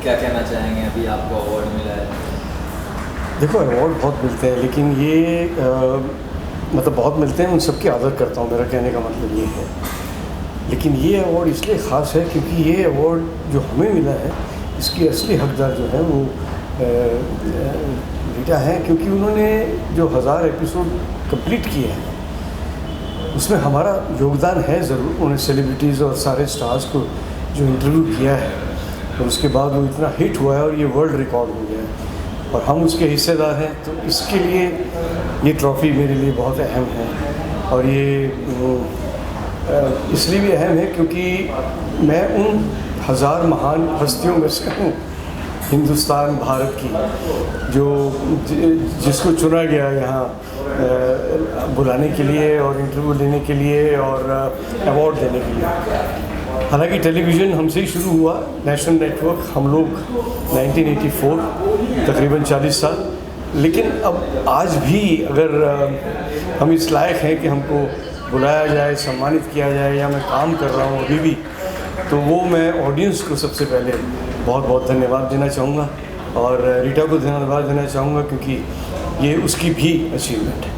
क्या कहना चाहेंगे? अभी आपको अवार्ड मिला है। देखो अवार्ड बहुत मिलते हैं, लेकिन ये मतलब बहुत मिलते हैं, उन सबकी आदर करता हूँ, मेरा कहने का मतलब ये है। लेकिन ये अवार्ड इसलिए ख़ास है क्योंकि ये अवार्ड जो हमें मिला है इसकी असली हकदार जो है वो रीटा हैं, क्योंकि उन्होंने जो 1000 एपिसोड कंप्लीट किए हैं उसमें हमारा योगदान है ज़रूर। उन्होंने सेलिब्रिटीज़ और सारे स्टार्स को जो इंटरव्यू किया है और उसके बाद वो इतना हिट हुआ है और ये वर्ल्ड रिकॉर्ड हो गया है और हम उसके हिस्सेदार हैं, तो इसके लिए ये ट्रॉफ़ी मेरे लिए बहुत अहम है। और ये इसलिए भी अहम है क्योंकि मैं उन 1000 महान हस्तियों में से हूँ हिंदुस्तान भारत की, जो जिसको चुना गया यहाँ बुलाने के लिए और इंटरव्यू लेने के लिए और अवार्ड देने के लिए। हालांकि टेलीविज़न हमसे ही शुरू हुआ, नेशनल नेटवर्क हम लोग 1984, तकरीबन 40 साल। लेकिन अब आज भी अगर हम इस लायक हैं कि हमको बुलाया जाए, सम्मानित किया जाए, या मैं काम कर रहा हूँ अभी भी, तो वो मैं ऑडियंस को सबसे पहले बहुत बहुत धन्यवाद देना चाहूँगा और रीटा को धन्यवाद देना चाहूँगा क्योंकि ये उसकी भी अचीवमेंट है।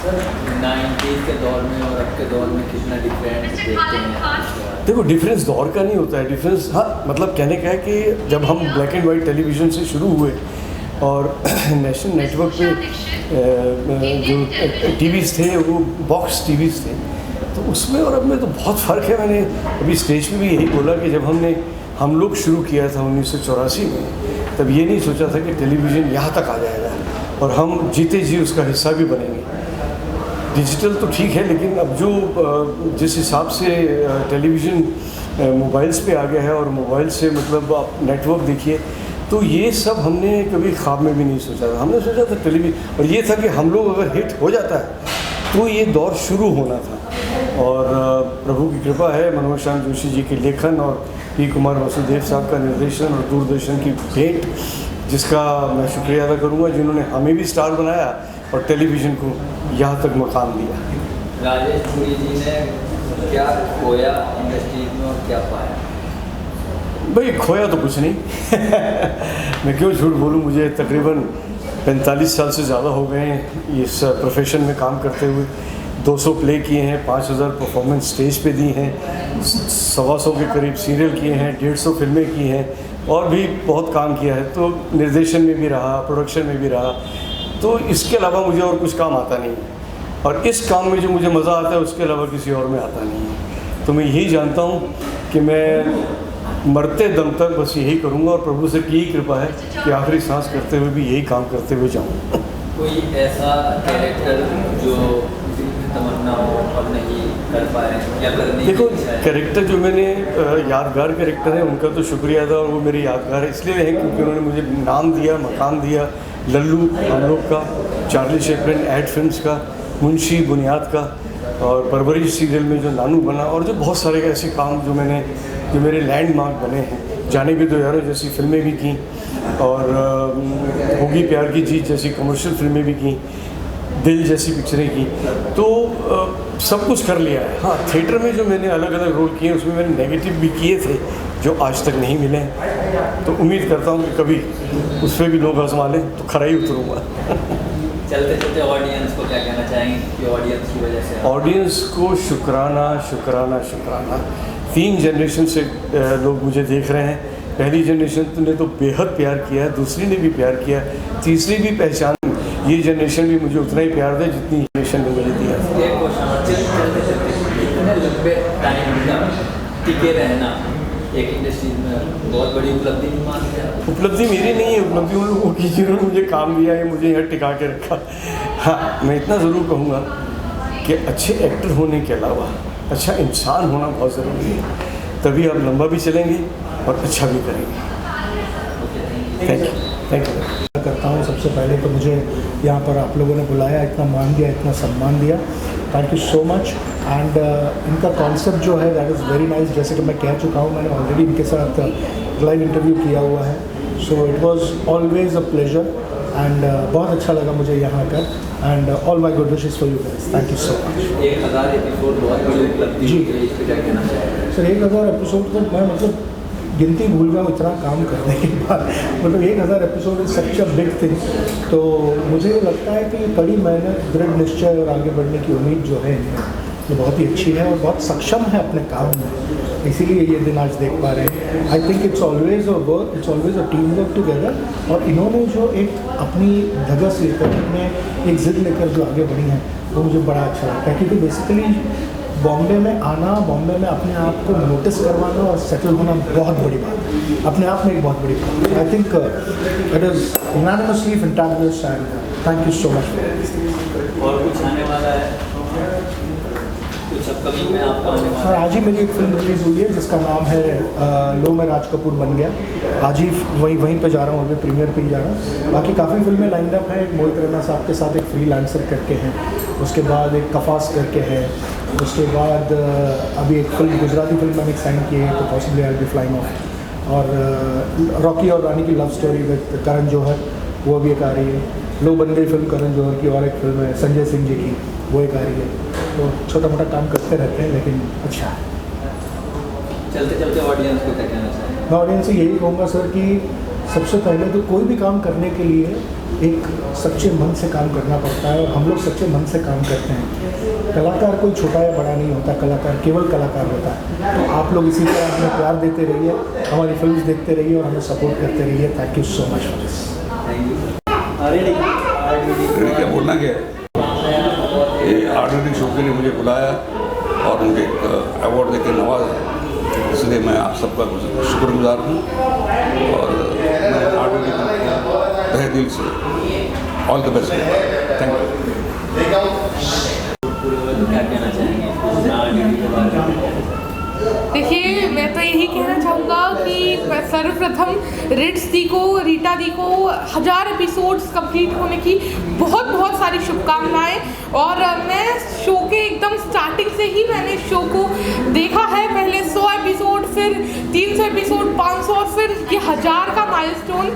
सर 90s के दौर में और अब के दौर में कितना डिफरेंस देखते हैं? देखो डिफरेंस दौर का नहीं होता है, डिफरेंस हाँ मतलब कहने का है कि जब हम ब्लैक एंड वाइट टेलीविज़न से शुरू हुए और नेशनल नेटवर्क पे जो टीवीज़ थे वो बॉक्स टीवीज़ थे, तो उसमें और अब में तो बहुत फ़र्क है। मैंने अभी स्टेज पे भी यही बोला कि जब हम लोग शुरू किया था 1984 में, तब ये नहीं सोचा था कि टेलीविज़न यहाँ तक आ जाएगा और हम जीते जी उसका हिस्सा भी बनेंगे। डिजिटल तो ठीक है, लेकिन अब जो जिस हिसाब से टेलीविज़न मोबाइल्स पे आ गया है और मोबाइल से मतलब आप नेटवर्क देखिए, तो ये सब हमने कभी ख्वाब में भी नहीं सोचा था। हमने सोचा था टेलीविज़न, और ये था कि हम लोग अगर हिट हो जाता है तो ये दौर शुरू होना था। और प्रभु की कृपा है, मनोज श्याम जोशी जी के लेखन और पी कुमार वसुदेव साहब का निर्देशन और दूरदर्शन की भेंट, जिसका मैं शुक्रिया अदा करूँगा, जिन्होंने हमें भी स्टार बनाया और टेलीविज़न को यहाँ तक मकाम दिया। राजेश पुरी जी ने क्या खोया इंडस्ट्री में और क्या पाया? भाई खोया तो कुछ नहीं मैं क्यों झूठ बोलूँ, मुझे तकरीबन 45 साल से ज़्यादा हो गए हैं इस प्रोफेशन में काम करते हुए। 200 प्ले किए हैं, 5000 परफॉर्मेंस स्टेज पे दी हैं, 125 के करीब सीरियल किए हैं, 150 फिल्में की हैं और भी बहुत काम किया है। तो निर्देशन में भी रहा, प्रोडक्शन में भी रहा, तो इसके अलावा मुझे और कुछ काम आता नहीं है। और इस काम में जो मुझे मज़ा आता है उसके अलावा किसी और में आता नहीं है। तो मैं यही जानता हूँ कि मैं मरते दम तक बस यही करूँगा और प्रभु से यही कृपा है कि आखिरी सांस करते हुए भी यही काम करते हुए जाऊँ। कोई ऐसा कैरेक्टर जो तमन्ना हो और नहीं कर पाए या करने? देखो कैरेक्टर जो मैंने यादगार कैरेक्टर है उनका तो शुक्रिया था, और वो मेरे यादगार इसलिए है क्योंकि उन्होंने मुझे नाम दिया, मकाम दिया। लल्लू हम लोग का, चार्ली चैपलिन एड फिल्म्स का, मुंशी बुनियाद का, और परवरिश सीरियल में जो नानू बना, और जो बहुत सारे ऐसे काम जो मेरे लैंडमार्क बने हैं। जाने भी दो यारों जैसी फिल्में भी की और होगी प्यार की जीत जैसी कमर्शियल फिल्में भी की, दिल जैसी पिक्चरें की, तो सब कुछ कर लिया है। हाँ, थिएटर में जो मैंने अलग अलग रोल किए उसमें मैंने नेगेटिव भी किए थे जो आज तक नहीं मिले, तो उम्मीद करता हूँ कि कभी उस पर भी लोग आजमा लें तो खरा ही उतरूँगा। चलते चलते ऑडियंस को क्या कहना चाहेंगे कि ऑडियंस की वजह से? ऑडियंस को शुक्राना शुक्राना शुक्राना। 3 जनरेशन से लोग मुझे देख रहे हैं। पहली जनरेशन ने तो बेहद प्यार किया, दूसरी ने भी प्यार किया, तीसरी भी पहचान, ये जनरेशन भी मुझे उतना ही प्यार दे जितनी जनरेशन ने मुझे दिया। एक क्वेश्चन, इतने लंबे टाइम तक टिके रहना एक इंडस्ट्री में बहुत बड़ी उपलब्धि नहीं मानते हैं? उपलब्धि मेरी नहीं है, उपलब्धि उन लोगों की जिन्होंने मुझे काम दिया है, मुझे यहाँ टिका के रखा। हाँ, मैं इतना ज़रूर कहूँगा कि अच्छे एक्टर होने के अलावा अच्छा इंसान होना बहुत ज़रूरी है, तभी आप लंबा भी चलेंगे और अच्छा भी करेंगे। थैंक यू करता हूँ। सबसे पहले तो मुझे यहाँ पर आप लोगों ने बुलाया, इतना मान दिया, इतना सम्मान दिया, thank you so much. And इनका कॉन्सेप्ट जो है दैट इज़ वेरी नाइस। जैसे कि मैं कह चुका हूँ, मैंने ऑलरेडी इनके साथ लाइव इंटरव्यू किया हुआ है, so it was always a pleasure and बहुत अच्छा लगा मुझे यहाँ आकर। And all my good wishes for you guys, thank you so much. 1000 episode बहुत बड़ी उपलब्धि जी। है, इस पे क्या कहना चाहिए? सर 1000 एपिसोड तो मैं मतलब गिनती भूल गया इतना काम करने के बाद। मतलब 1000 episode is such a big thing. तो मुझे लगता है कि कड़ी मेहनत, दृढ़ निश्चय और आगे बढ़ने की उम्मीद जो है इनमें, ये बहुत ही अच्छी है और बहुत सक्षम है अपने काम में, इसीलिए ये दिन आज देख पा रहे हैं। I think it's always a work, it's always a team work together. और इन्होंने जो एक अपनी धगस लेकर, अपने एक जिद लेकर जो आगे बढ़ी हैं, वो मुझे बड़ा अच्छा लगता है। क्योंकि बेसिकली बॉम्बे में आना, बॉम्बे में अपने आप को नोटिस करवाना और सेटल होना बहुत बड़ी बात है, अपने आप में एक बहुत बड़ी बात है। I think it is unanimously fantastic and thank you so much. और कुछ आने वाला है, कुछ अपकमिंग में आपका आने वाला सर है? आज ही मेरी एक फिल्म रिलीज़ हुई है जिसका नाम है लो मैं राज कपूर बन गया। आज ही वहीं पे जा रहा हूँ, अभी प्रीमियर पे ही जा रहा हूँ। बाकी काफ़ी फिल्में लाइंड अप हैं। एक मोहित रैना साहब के साथ एक फ्रीलांसर करके हैं, उसके बाद एक कफास करके है, उसके बाद अभी एक फिल्म, गुजराती फिल्म मैंने साइन की है, तो possibly I will be flying of. और रॉकी और रानी की love story with Karan Johar, वो भी एक आ रही है। लो बन गई फिल्म करण जौहर की, और एक फिल्म है संजय सिंह जी की, वो एक आ रही है। तो छोटा मोटा काम करते रहते हैं, लेकिन अच्छा है। चलते चलते ऑडियंस को क्या कहना चाहिए? मैं ऑडियंस से यही कहूँगा सर कि सबसे पहले तो कोई भी काम करने के लिए एक सच्चे मन से काम करना पड़ता है, और हम लोग सच्चे मन से काम करते हैं। कलाकार कोई छोटा या बड़ा नहीं होता, कलाकार केवल कलाकार होता है। तो आप लोग इसी तरह हमें प्यार देते रहिए, हमारी फिल्म्स देखते रहिए और हमें सपोर्ट करते रहिए। Thank you so much for this. Thank you. क्या बोलना क्या है, ये आर्टिस्ट शो के लिए मुझे बुलाया और मुझे एक अवार्ड देकर नवाजा, इसलिए मैं आप सबका शुक्रगुजार हूँ। और मैं आर्टिस्ट को तहे दिल से all the best, thank you. क्या कहना चाहेंगे RDD के बारे में? देखिए, मैं तो यही कहना चाहूँगा कि सर्वप्रथम रिट्स दी को, रीटा दी को 1000 एपिसोड्स कंप्लीट होने की बहुत बहुत सारी शुभकामनाएं। और मैं शो के एकदम स्टार्टिंग से ही मैंने शो को देखा है, पहले 100 एपिसोड, फिर 300 एपिसोड, 500 और फिर ये 1000 का माइलस्टोन।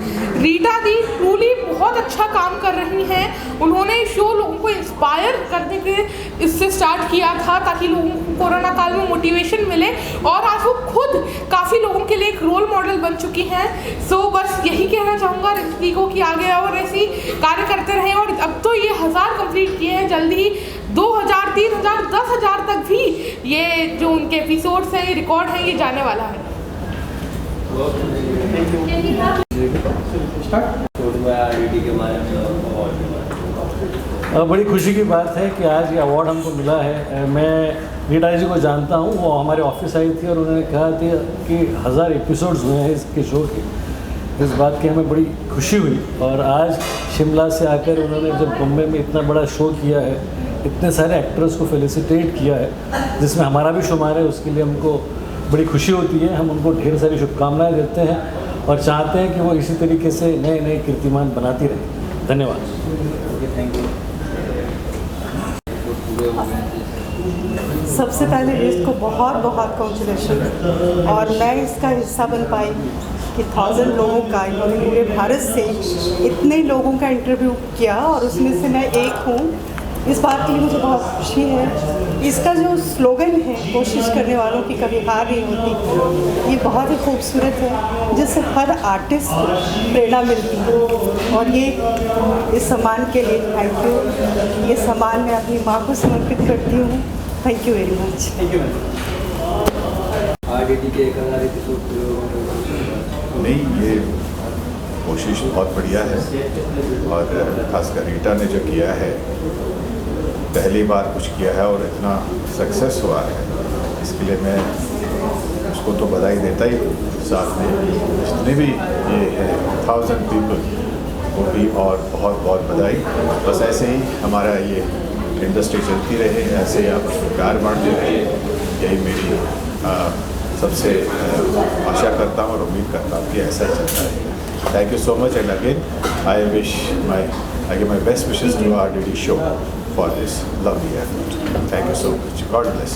रीटा दी ट्रूली बहुत अच्छा काम कर रही हैं। उन्होंने शो लोगों को इंस्पायर करने के इससे स्टार्ट किया था ताकि लोगों को कोरोना काल में मोटिवेशन मिले, और आज वो खुद काफ़ी लोगों के लिए एक रोल मॉडल बन चुकी हैं। सो बस यही कहना चाहूँगा रिट्स को कि आगे और ऐसी कार्य करते रहें। और अब तो ये 1000 कंप्लीट किए हैं, जल्दी ही 2000, 3000, 10,000 तक भी ये जो उनके एपिसोड्स हैं, ये रिकॉर्ड हैं, ये जाने वाला है। RDD के बारे में, अवार्ड के बारे में। बड़ी खुशी की बात है कि आज ये अवार्ड हमको मिला है। मैं रीटा जी को जानता हूँ, वो हमारे ऑफिस आई थी और उन्होंने कहा था कि 1000 एपिसोड्स हुए हैं इसके शो के। इस बात की हमें बड़ी खुशी हुई। और आज शिमला से आकर उन्होंने जब बॉम्बे में इतना बड़ा शो किया है, इतने सारे एक्टर्स को फेलिसिटेट किया है, जिसमें हमारा भी शुमार है, उसके लिए हमको बड़ी खुशी होती है। हम उनको ढेर सारी शुभकामनाएँ देते हैं और चाहते हैं कि वो इसी तरीके से नए नए कीर्तिमान बनाती रहे। धन्यवाद। Thank you. पूरे हो गए। सबसे पहले रिट्स को बहुत बहुत कॉन्ग्रेचुलेशन। और मैं इसका हिस्सा बन पाई कि 1000 लोगों का, इन्होंने पूरे भारत से इतने लोगों का इंटरव्यू किया और उसमें से मैं एक हूँ। इस बात के लिए मुझे बहुत खुशी है। इसका जो स्लोगन है, कोशिश करने वालों की कभी हार नहीं होती, ये बहुत ही खूबसूरत है, जिससे हर आर्टिस्ट को प्रेरणा मिलती है। और ये इस सम्मान के लिए थैंक यू। ये सम्मान मैं अपनी माँ को समर्पित करती हूँ। Thank you very much. Thank you ma'am. RDD के 1000 एपिसोड पूरे हो गए। नहीं, ये कोशिश बहुत बढ़िया है, और खासकर रीटा ने जो किया है, पहली बार कुछ किया है और इतना सक्सेस हुआ है, इसके लिए मैं उसको तो बधाई देता ही हूँ। साथ में जितने भी ये है 1000 पीपल को भी और बहुत बहुत बधाई। बस ऐसे ही हमारा ये इंडस्ट्री चलती रहे, ऐसे ही आप प्यार बांटते रहिए, यही मेरी सबसे आशा करता हूँ और उम्मीद करता हूँ कि ऐसा ही चलता रहेगा। Thank you so much and again I give my best wishes to RDD show for this lovely effort. Thank you so much. God bless.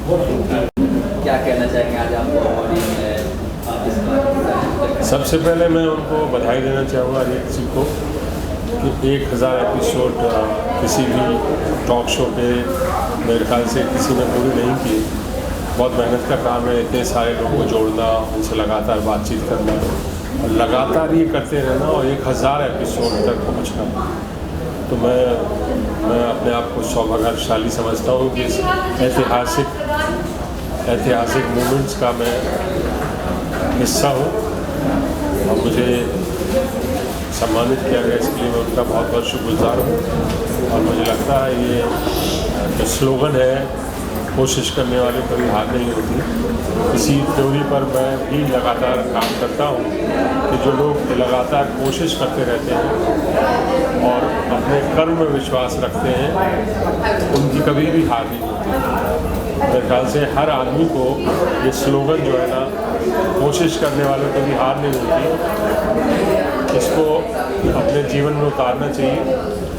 क्या कहना चाहेंगे, आज आपको अवार्ड मिला है, आप इस बात? सबसे पहले मैं उनको बधाई देना चाहूँगा रिट्स जी को कि 1000 एपिसोड किसी भी टॉक शो पे मेरे ख्याल से किसी ने पूरी नहीं की। बहुत मेहनत का काम है, इतने सारे लोगों को जोड़ना, उनसे लगातार बातचीत करना और लगातार ये करते रहना और 1000 एपिसोड तक पहुंचना। तो मैं अपने आप को सौभाग्यशाली समझता हूँ कि इस ऐतिहासिक मोमेंट्स का मैं हिस्सा हूँ और मुझे सम्मानित किया गया, इसके लिए मैं उनका बहुत बहुत शुक्रगुजार हूँ। और मुझे लगता है ये जो स्लोगन है, कोशिश करने वाले कभी हार नहीं होती, इसी थ्योरी पर मैं भी लगातार काम करता हूँ कि जो लोग लगातार कोशिश करते रहते हैं और अपने कर्म में विश्वास रखते हैं, उनकी कभी भी हार नहीं होती। मेरे ख्याल से हर आदमी को ये स्लोगन जो है ना, कोशिश करने वालों कभी हार नहीं होती, इसको अपने जीवन में उतारना चाहिए,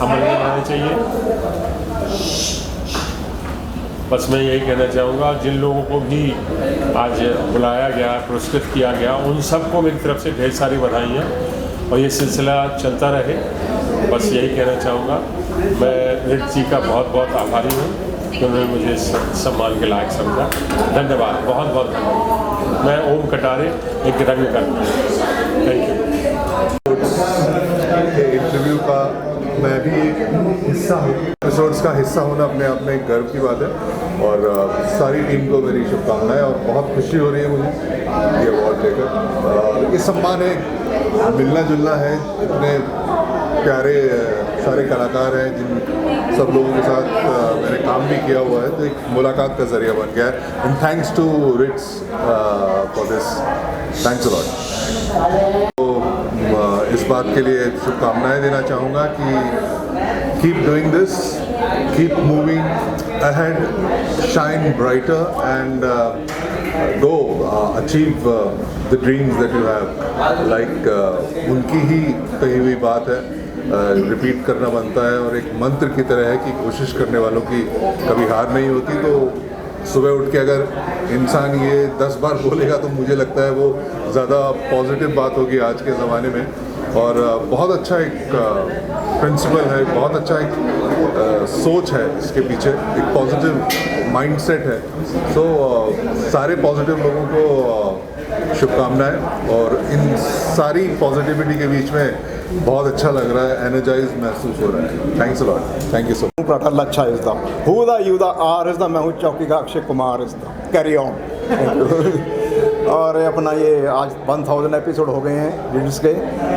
अमल में लाना चाहिए। बस मैं यही कहना चाहूँगा, जिन लोगों को भी आज बुलाया गया, पुरस्कृत किया गया, उन सबको मेरी तरफ से ढेर सारी बधाइयाँ और ये सिलसिला चलता रहे। बस यही कहना चाहूँगा। मैं रिट्स जी का बहुत बहुत आभारी हूँ कि उन्होंने मुझे सम्मान के लायक समझा। धन्यवाद, बहुत बहुत धन्यवाद। मैं ओम कटारे, एक रंगकर। Thank you. इंटरव्यू का मैं भी एक हिस्सा हूँ, एपिसोड्स का हिस्सा होना अपने आप में एक गर्व की बात है और सारी टीम को मेरी शुभकामनाएं और बहुत खुशी हो रही है मुझे ये अवार्ड लेकर। ये सम्मान है, मिलना जुलना है, इतने प्यारे सारे कलाकार हैं जिन सब लोगों के साथ मैंने काम भी किया हुआ है, तो एक मुलाकात का जरिया बन गया है। And thanks to Rits for this, thanks a lot. इस बात के लिए शुभकामनाएं देना चाहूँगा कि keep doing this, keep moving ahead, shine brighter and go achieve the dreams that you have. Like उनकी ही कही हुई बात है, रिपीट करना बनता है और एक मंत्र की तरह है कि कोशिश करने वालों की कभी हार नहीं होती। तो सुबह उठ के अगर इंसान ये 10 बार बोलेगा तो मुझे लगता है वो ज़्यादा पॉजिटिव बात होगी आज के ज़माने में। और बहुत अच्छा एक प्रिंसिपल है, बहुत अच्छा एक सोच है इसके पीछे, एक पॉजिटिव माइंडसेट है। सो सारे पॉजिटिव लोगों को शुभकामनाएं और इन सारी पॉजिटिविटी के बीच में बहुत अच्छा लग रहा है, एनर्जाइज महसूस हो रहा है। Thanks a lot, thank you so much. प्रटा अच्छा इज द हु द यू द आर इज द, मैं हूँ चौकी का अक्षय कुमार इज द, कैरी ऑन। और अपना ये आज 1000 एपिसोड हो गए हैं रिट्स के।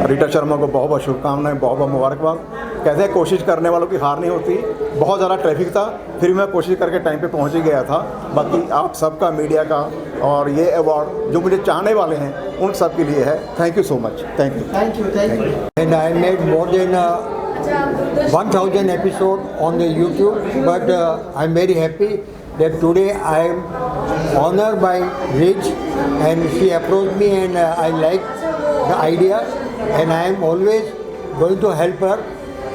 रीटा शर्मा को बहुत बहुत शुभकामनाएं, बहुत बहुत मुबारकबाद। कहते हैं कोशिश करने वालों की हार नहीं होती। बहुत ज़्यादा ट्रैफिक था, फिर मैं कोशिश करके टाइम पे पहुंच ही गया था। बाकी आप सबका, मीडिया का और ये अवार्ड जो मुझे चाहने वाले हैं उन सब के लिए है। Thank you so much, thank you. And I made more than 1000 episode on the YouTube, but I'm very happy that today I am honored by Rich, and she approached me and I like the idea and I am always going to help her.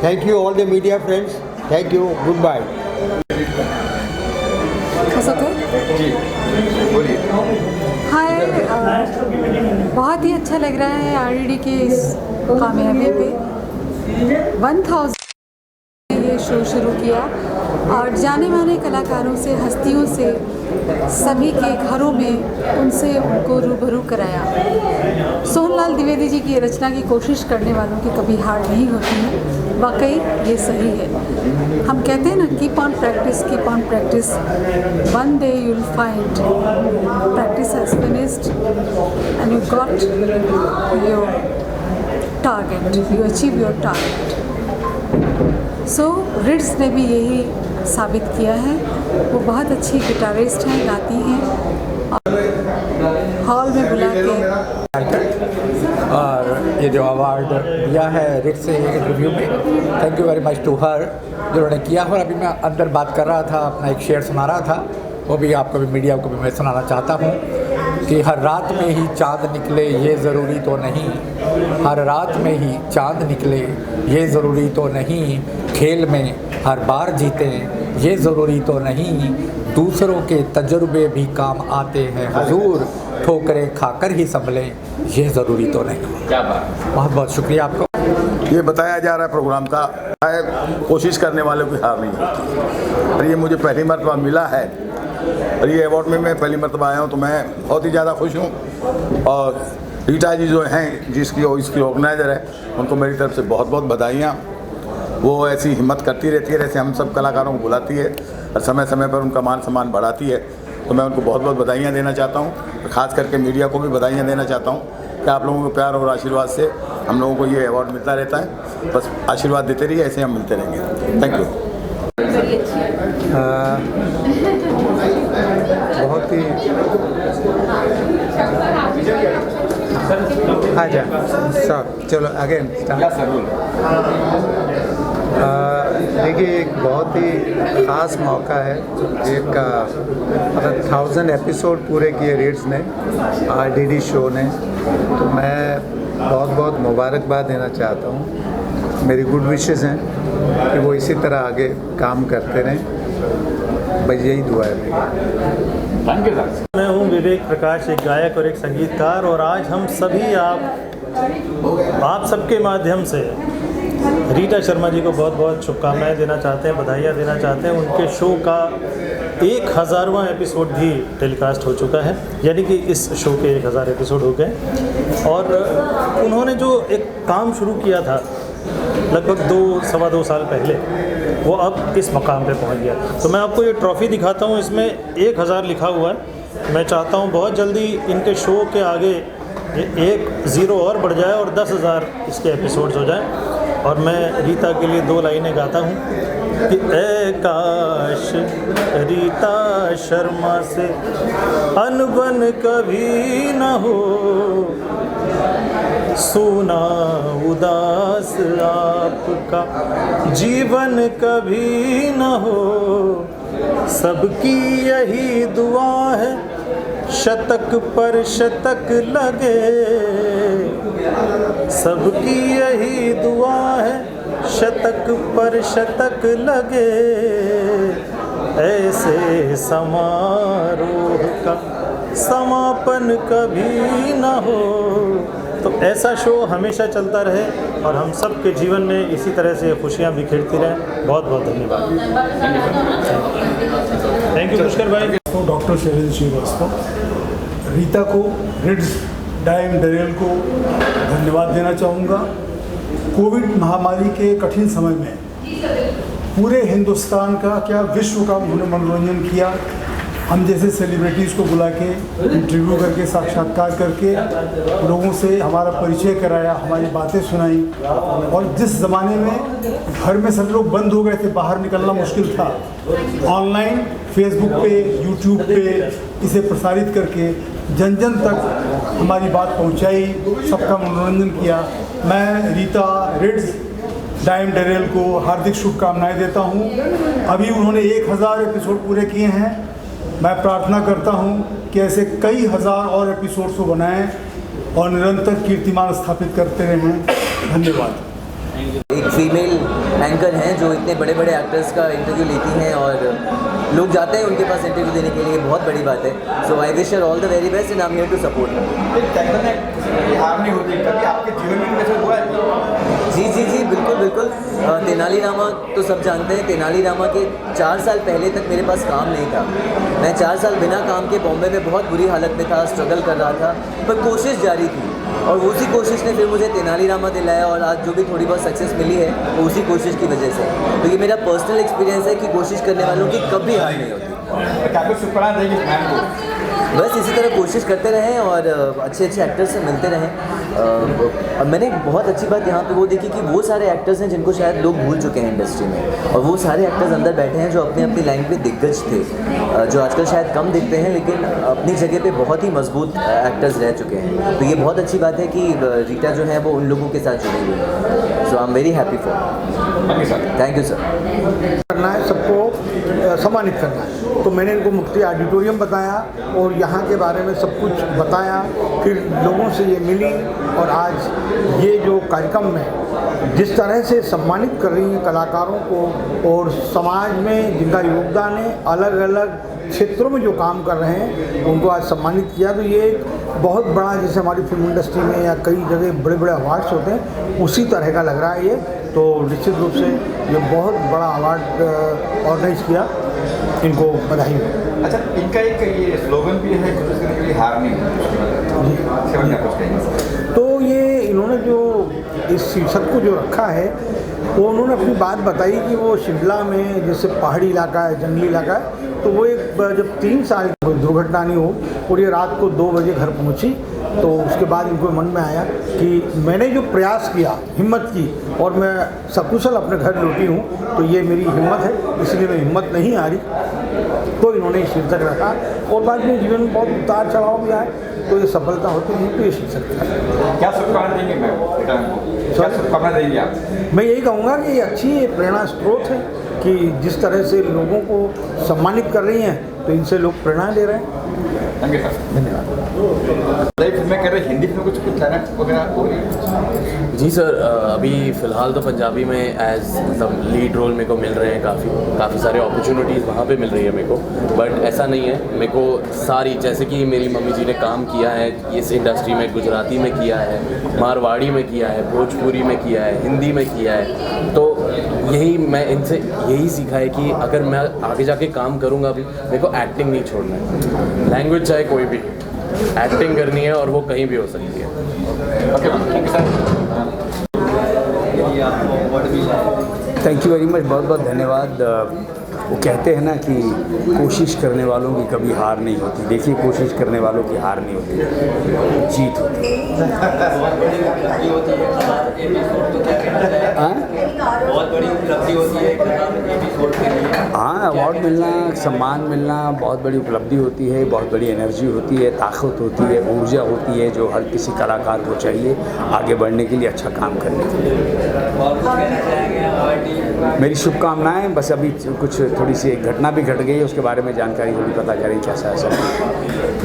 Thank you all the media friends. Thank you. Goodbye. हाय, बहुत ही अच्छा लग रहा है RDD की इस कामयाबी पे। 1000 ये शो शुरू किया और जाने माने कलाकारों से, हस्तियों से, सभी के घरों में उनसे उनको रूबरू कराया। सोनलाल द्विवेदी जी की रचना की कोशिश करने वालों की कभी हार नहीं होती है। वाकई ये सही है। हम कहते हैं ना, keep on practice, keep on practice, one day you will find practice has finished and you got your target, you achieve your target. So Rits ने भी यही साबित किया है। वो बहुत अच्छी गिटारिस्ट हैं, गाती हैं और हॉल में बुला के। और ये जो अवार्ड दिया है रिट्स से इंटरव्यू में, thank you very much to her जिन्होंने किया। और अभी मैं अंदर बात कर रहा था, अपना एक शेर सुना रहा था, वो भी आपको भी, मीडिया को भी मैं सुनाना चाहता हूँ कि हर रात में ही चाँद निकले ये ज़रूरी तो नहीं, हर रात में ही चाँद निकले ये ज़रूरी तो नहीं, खेल में हर बार जीतें ये ज़रूरी तो नहीं, दूसरों के तजुर्बे भी काम आते हैं हुजूर, ठोकरें खाकर ही संभलें ये ज़रूरी तो नहीं। क्या बात, बहुत बहुत शुक्रिया आपको। ये बताया जा रहा है प्रोग्राम का, कोशिश करने वालों की हार नहीं होती। और ये मुझे पहली मरतबा मिला है और ये अवार्ड में मैं पहली मरतबा आया हूँ, तो मैं बहुत ही ज़्यादा खुश हूँ। और रीटा जी जो हैं, इसकी ऑर्गेनाइज़र है, उनको मेरी तरफ से बहुत बहुत बधाइयाँ। वो ऐसी हिम्मत करती रहती है, जैसे हम सब कलाकारों को बुलाती है और समय समय पर उनका मान सम्मान बढ़ाती है। तो मैं उनको बहुत बहुत बधाइयाँ देना चाहता हूँ। ख़ास करके मीडिया को भी बधाइयाँ देना चाहता हूँ कि आप लोगों के प्यार और आशीर्वाद से हम लोगों को ये अवार्ड मिलता रहता है। बस आशीर्वाद देते रहिए, ऐसे हम मिलते रहेंगे। Thank you. बहुत ही आजा सब चलो अगेन देखिए, एक बहुत ही ख़ास मौका है। एक 1000 एपिसोड पूरे किए रीड्स ने, RDD शो ने, तो मैं बहुत बहुत मुबारकबाद देना चाहता हूँ। मेरी गुड विशेस हैं कि वो इसी तरह आगे काम करते रहें, बस यही दुआ है मेरी। Thank you sir. मैं हूँ विवेक प्रकाश, एक गायक और एक संगीतकार, और आज हम सभी आप सबके माध्यम से रीटा शर्मा जी को बहुत बहुत शुभकामनाएं देना चाहते हैं, बधाइयाँ देना चाहते हैं। उनके शो का 1000वां एपिसोड भी टेलीकास्ट हो चुका है, यानी कि इस शो के 1000 एपिसोड हो गए। और उन्होंने जो एक काम शुरू किया था लगभग 2-2.25 साल पहले, वो अब इस मकाम पे पहुंच गया। तो मैं आपको ये ट्रॉफ़ी दिखाता हूँ, इसमें 1000 लिखा हुआ है। मैं चाहता हूँ बहुत जल्दी इनके शो के आगे 1 0 और बढ़ जाए और 10,000 इसके एपिसोड्स हो जाए। और मैं रीता के लिए 2 लाइनें गाता हूँ कि ए काश रीता शर्मा से अनबन कभी न हो, सुना उदास आपका जीवन कभी न हो, सबकी यही दुआ है शतक पर शतक लगे, सबकी यही दुआ है शतक पर शतक लगे, ऐसे समारोह का समापन कभी न हो। तो ऐसा शो हमेशा चलता रहे और हम सब के जीवन में इसी तरह से खुशियाँ बिखेरती रहें। बहुत बहुत धन्यवाद। थैंक यू पुष्कर भाई। डॉक्टर शैलेंद्र श्रीवास्तव, रीता को, रिट्स डाइम डरेल को धन्यवाद देना चाहूँगा। कोविड महामारी के कठिन समय में पूरे हिंदुस्तान का क्या विश्व का उन्होंने मनोरंजन किया। हम जैसे सेलिब्रिटीज़ को बुला के इंटरव्यू करके, साक्षात्कार करके लोगों से हमारा परिचय कराया, हमारी बातें सुनाई। और जिस ज़माने में घर में सब लोग बंद हो गए थे, बाहर निकलना मुश्किल था, ऑनलाइन फेसबुक पे, यूट्यूब पे इसे प्रसारित करके जन जन तक हमारी बात पहुंचाई, सबका मनोरंजन किया। मैं रीता, रिट्स डाइम डरेल को हार्दिक शुभकामनाएं देता हूं। अभी उन्होंने 1000 एपिसोड पूरे किए हैं। मैं प्रार्थना करता हूं कि ऐसे कई हज़ार और एपिसोड्स को बनाएं और निरंतर कीर्तिमान स्थापित करते रहें। धन्यवाद। एक फीमेल एंकर हैं जो इतने बड़े बड़े एक्टर्स का इंटरव्यू लेती हैं और लोग जाते हैं उनके पास इंटरव्यू देने के लिए, बहुत बड़ी बात है। So I wish her all the very best and I am here to support. आपके जीवन में कैसे हुआ है? जी बिल्कुल बिल्कुल। तेनालीरामा तो सब जानते हैं। तेनालीरामा के 4 साल पहले तक मेरे पास काम नहीं था। मैं 4 साल बिना काम के बॉम्बे में बहुत बुरी हालत में था, स्ट्रगल कर रहा था, पर कोशिश जारी थी और उसी कोशिश ने फिर मुझे तेनालीरामा दिलाया और आज जो भी थोड़ी बहुत सक्सेस मिली है वो उसी कोशिश की वजह से। तो ये मेरा पर्सनल एक्सपीरियंस है कि कोशिश करने वालों की कभी हार नहीं होती। बस इसी तरह कोशिश करते रहें और अच्छे अच्छे एक्टर्स से मिलते रहें। और मैंने बहुत अच्छी बात यहाँ पे वो देखी कि वो सारे एक्टर्स हैं जिनको शायद लोग भूल चुके हैं इंडस्ट्री में, और वो सारे एक्टर्स अंदर बैठे हैं जो अपनी अपनी लाइन पे दिग्गज थे, जो आजकल शायद कम दिखते हैं लेकिन अपनी जगह पे बहुत ही मजबूत एक्टर्स रह चुके हैं। तो ये बहुत अच्छी बात है कि रीटा जो है वो उन लोगों के साथ जुड़ी हुई है। So I am very happy for. Thank you sir. करना है, सबको सम्मानित करना है, तो मैंने इनको मुफ्ती ऑडिटोरियम बताया और यहाँ के बारे में सब कुछ बताया। फिर लोगों से ये मिली और आज ये जो कार्यक्रम में जिस तरह से सम्मानित कर रही हैं कलाकारों को और समाज में जिनका योगदान है, अलग अलग क्षेत्रों में जो काम कर रहे हैं उनको आज सम्मानित किया। तो ये एक बहुत बड़ा, जैसे हमारी फिल्म इंडस्ट्री में या कई जगह बड़े बड़े अवार्ड्स होते हैं उसी तरह का लग रहा है ये। तो निश्चित रूप से ये बहुत बड़ा अवार्ड ऑर्गेनाइज किया, इनको बधाई हो। अच्छा, इनका एक ये स्लोगन भी है कोशिश करने के लिए हार नहीं, इसके बारे में कुछ कहेंगे? तो ये इन्होंने जो इस शीर्षक को जो रखा है वो उन्होंने अपनी बात बताई कि वो शिमला में जैसे पहाड़ी इलाका है, जंगली इलाका है, तो वो एक जब 3 साल कोई दुर्घटना नहीं हो और ये रात को 2 बजे घर पहुंची, तो उसके बाद इनको मन में आया कि मैंने जो प्रयास किया, हिम्मत की और मैं सकुशल अपने घर लौटी हूँ, तो ये मेरी हिम्मत है, इसलिए मैं हिम्मत नहीं हारी, तो इन्होंने शीर्षक रखा। और बाद में जीवन में बहुत उतार चढ़ाव भी आए, तो ये सफलता होती है, तो ये शीर्षक था। क्या शुभकामना देंगे मैम? क्या शुभकामना देंगे आप? मैं यही कहूँगा कि ये अच्छी प्रेरणा स्रोत है कि जिस तरह से लोगों को सम्मानित कर रही हैं, तो इनसे लोग प्रेरणा ले रहे हैं। Thank you sir. धन्यवाद। नई फिल्में कर रहे, हिंदी फिल्म कुछ चैनल वगैरह हो रही है? जी सर, अभी फ़िलहाल तो पंजाबी में एज मतलब लीड रोल मेरे को मिल रहे हैं, काफ़ी सारे अपॉर्चुनिटीज़ वहाँ पे मिल रही है मेरे को। बट ऐसा नहीं है, मेरे को सारी, जैसे कि मेरी मम्मी जी ने काम किया है इस इंडस्ट्री में, गुजराती में किया है, मारवाड़ी में किया है, भोजपुरी में किया है, हिंदी में किया है, तो यही मैं इनसे यही सीखा है कि अगर मैं आगे जाके काम करूँगा भी, मेरे को एक्टिंग नहीं छोड़ना है। लैंग्वेज चाहे कोई भी, एक्टिंग करनी है और वो कहीं भी हो सकती है। Okay ma'am, thank you sir. Thank you very much, बहुत बहुत धन्यवाद। वो कहते हैं ना कि कोशिश करने वालों की कभी हार नहीं होती। देखिए, कोशिश करने वालों की हार नहीं होती, जीत होती है। बहुत बड़ी उपलब्धि होती है। हाँ, अवार्ड मिलना, सम्मान मिलना बहुत बड़ी उपलब्धि होती है, बहुत बड़ी एनर्जी होती है, ताकत होती है, ऊर्जा होती है, जो हर किसी कलाकार को चाहिए आगे बढ़ने के लिए, अच्छा काम करने के लिए। मेरी शुभकामनाएं। बस अभी कुछ थोड़ी सी एक घटना भी घट गई है, उसके बारे में जानकारी थोड़ी पता करें कैसा ऐसा।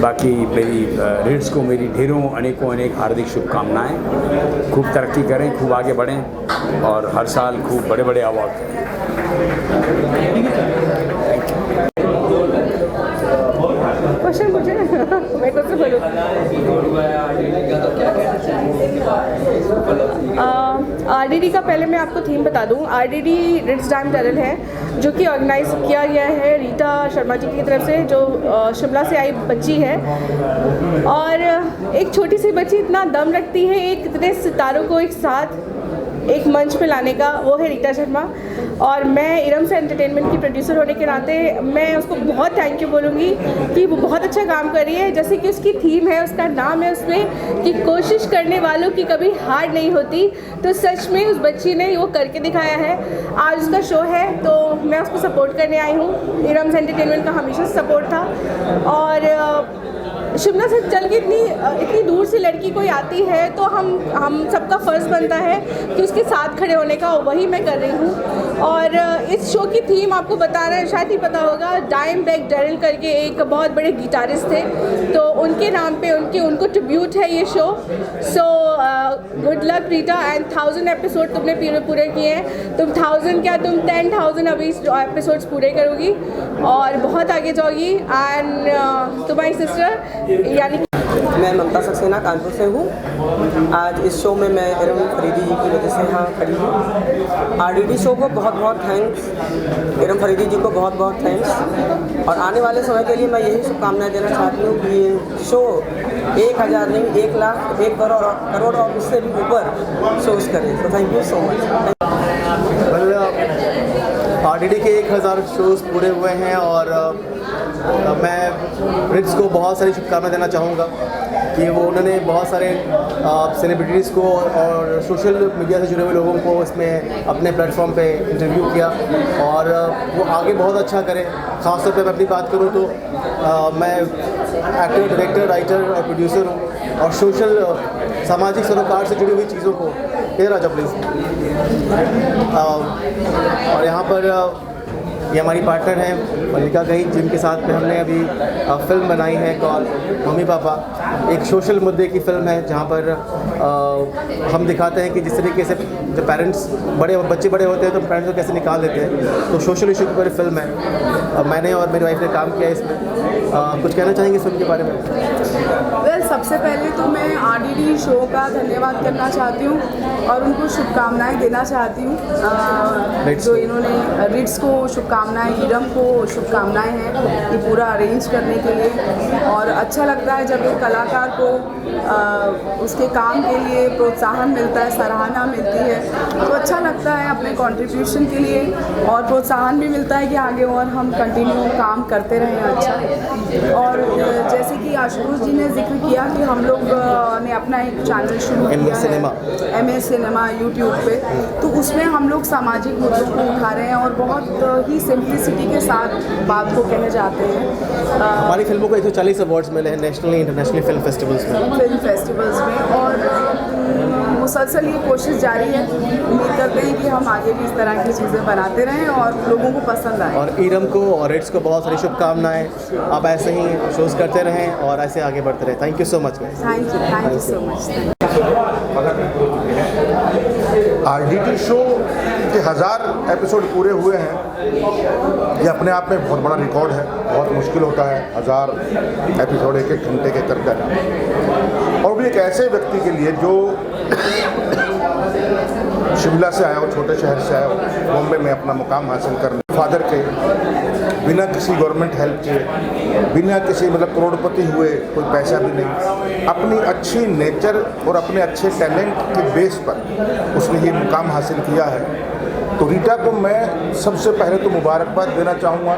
बाकी मेरी रीड्स को मेरी ढेरों अनेक हार्दिक शुभकामनाएं। खूब तरक्की करें, खूब आगे बढ़ें और हर साल खूब बड़े बड़े अवार्ड करें। क्वेश्चन पूछे ना, मैं कुछ बोलूँ। RDD का पहले मैं आपको थीम बता दूँ। RDD रिट्स डाइम टनल है, जो कि ऑर्गेनाइज किया गया है रीटा शर्मा जी की तरफ से, जो शिमला से आई बच्ची है। और एक छोटी सी बच्ची इतना दम रखती है एक इतने सितारों को एक साथ एक मंच पे लाने का, वो है रीटा शर्मा। और मैं इरम से एंटरटेनमेंट की प्रोड्यूसर होने के नाते मैं उसको बहुत थैंक यू बोलूँगी कि वो बहुत अच्छा काम कर रही है। जैसे कि उसकी थीम है, उसका नाम है उसमें कि कोशिश करने वालों की कभी हार नहीं होती, तो सच में उस बच्ची ने वो करके दिखाया है। आज उसका शो है, तो मैं उसको सपोर्ट करने आई हूँ। इरम से एंटरटेनमेंट का हमेशा सपोर्ट था। और शिमला से चल के इतनी दूर से लड़की कोई आती है, तो हम सबका फ़र्ज़ बनता है कि उसके साथ खड़े होने का, वही मैं कर रही हूँ। और इस शो की थीम आपको बताना है, शायद ही पता होगा, डाइमबैग डैरिल करके एक बहुत बड़े गिटारिस्ट थे, तो उनके नाम पे उनको ट्रिब्यूट है ये show. So good luck Rita, and 1000 episode तुमने पूरे किए हैं। तुम 1000 क्या, तुम 10,000 अभी एपिसोड्स पूरे करोगी और बहुत आगे जाओगी। एंड तुम्हारी सिस्टर यानी मैं ममता सक्सेना कानपुर से हूँ। आज इस शो में मैं इरम फरीदी जी की वजह से यहाँ खड़ी हूँ। RDD शो को बहुत बहुत थैंक्स, इरम फरीदी जी को बहुत बहुत थैंक्स। और आने वाले समय के लिए मैं यही शुभकामनाएं देना चाहती हूँ कि ये शो 1000 नहीं, 1 लाख, 1 करोड़ और उससे भी ऊपर शोज़ करें। तो thank you so much. RDD के 1000 शोज़ पूरे हुए हैं और मैं रिट्स को बहुत सारी शुभकामनाएं देना चाहूँगा कि वो उन्होंने बहुत सारे सेलिब्रिटीज़ को और सोशल मीडिया से जुड़े हुए लोगों को इसमें अपने प्लेटफॉर्म पे इंटरव्यू किया और वो आगे बहुत अच्छा करें। ख़ासतौर पे मैं अपनी बात करूँ तो मैं एक्टर, डायरेक्टर, राइटर और प्रोड्यूसर हूँ और सोशल सामाजिक सरोकार से जुड़ी हुई चीज़ों को राजा प्लीज़। और यहाँ पर ये हमारी पार्टनर हैं मल्लिका गई, जिनके साथ में हमने अभी फिल्म बनाई है कॉल मम्मी पापा। एक सोशल मुद्दे की फ़िल्म है जहाँ पर हम दिखाते हैं कि जिस तरीके से जब पेरेंट्स बच्चे बड़े होते हैं तो पेरेंट्स को कैसे निकाल देते हैं। तो सोशल इशू की पूरी फिल्म है। मैंने और मेरी वाइफ ने काम किया इसमें। कुछ कहना चाहेंगे इस फिल्म के बारे में? वेल, सबसे पहले तो मैं RDD शो का धन्यवाद करना चाहती हूँ और उनको शुभकामनाएं देना चाहती हूँ। जो इन्होंने रिट्स को शुभकामनाएं, ईरम को शुभकामनाएं हैं ये पूरा अरेंज करने के लिए। और अच्छा लगता है जब एक कलाकार को उसके काम के लिए प्रोत्साहन मिलता है, सराहना मिलती है, तो अच्छा लगता है अपने कंट्रीब्यूशन के लिए, और प्रोत्साहन भी मिलता है कि आगे और हम कंटिन्यू काम करते रहें अच्छा। और जैसे कि आशुतोष जी ने जिक्र किया कि हम लोग ने अपना एक चैनल शुरू किया है MS सिनेमा यूट्यूब पे, तो उसमें हम लोग सामाजिक मुद्दों को उठा रहे हैं और बहुत ही सिंप्लिसिटी के साथ बात को कहे जाते हैं। हमारी फिल्मों को 140 अवार्ड्स मिले हैं नेशनली इंटरनेशनली फिल्म फेस्टिवल्स में, और मुसलसल ये कोशिश जारी है। उम्मीद करते हैं कि हम आगे भी इस तरह की चीज़ें बनाते रहें और लोगों को पसंद आए। और ईरम को और रिट्स को बहुत सारी शुभकामनाएं। आप ऐसे ही शोज़ करते रहें और ऐसे आगे बढ़ते रहें। Thank you so much. Thank you so much. RDD show के 1000 एपिसोड पूरे हुए हैं। ये अपने आप में बहुत बड़ा रिकॉर्ड है। बहुत मुश्किल होता है 1000 एपिसोड एक घंटे के कर, और भी एक ऐसे व्यक्ति के लिए जो शिमला से आया हो, छोटे शहर से आया हो, बॉम्बे में अपना मुकाम हासिल करने, फादर के बिना किसी गवर्नमेंट हेल्प के, बिना किसी मतलब करोड़पति हुए, कोई पैसा भी नहीं, अपनी अच्छी नेचर और अपने अच्छे टैलेंट के बेस पर उसने ये मुकाम हासिल किया है। तो रीटा को मैं सबसे पहले तो मुबारकबाद देना चाहूँगा,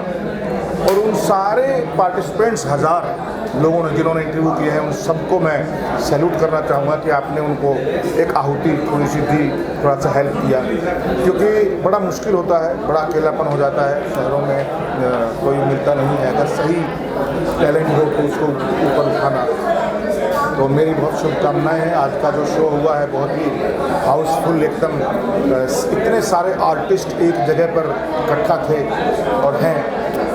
और उन सारे पार्टिसिपेंट्स 1000 लोगों ने जिन्होंने इंटरव्यू किए हैं उन सबको मैं सैल्यूट करना चाहूँगा कि आपने उनको एक आहुति थोड़ी सी दी, थोड़ा सा हेल्प किया, क्योंकि बड़ा मुश्किल होता है, बड़ा अकेलापन हो जाता है शहरों में, कोई मिलता नहीं है। अगर सही टैलेंट हो तो उसको ऊपर उठाना। तो मेरी बहुत शुभकामनाएं हैं। आज का जो शो हुआ है बहुत ही हाउसफुल, एकदम इतने सारे आर्टिस्ट एक जगह पर इकट्ठा थे और हैं,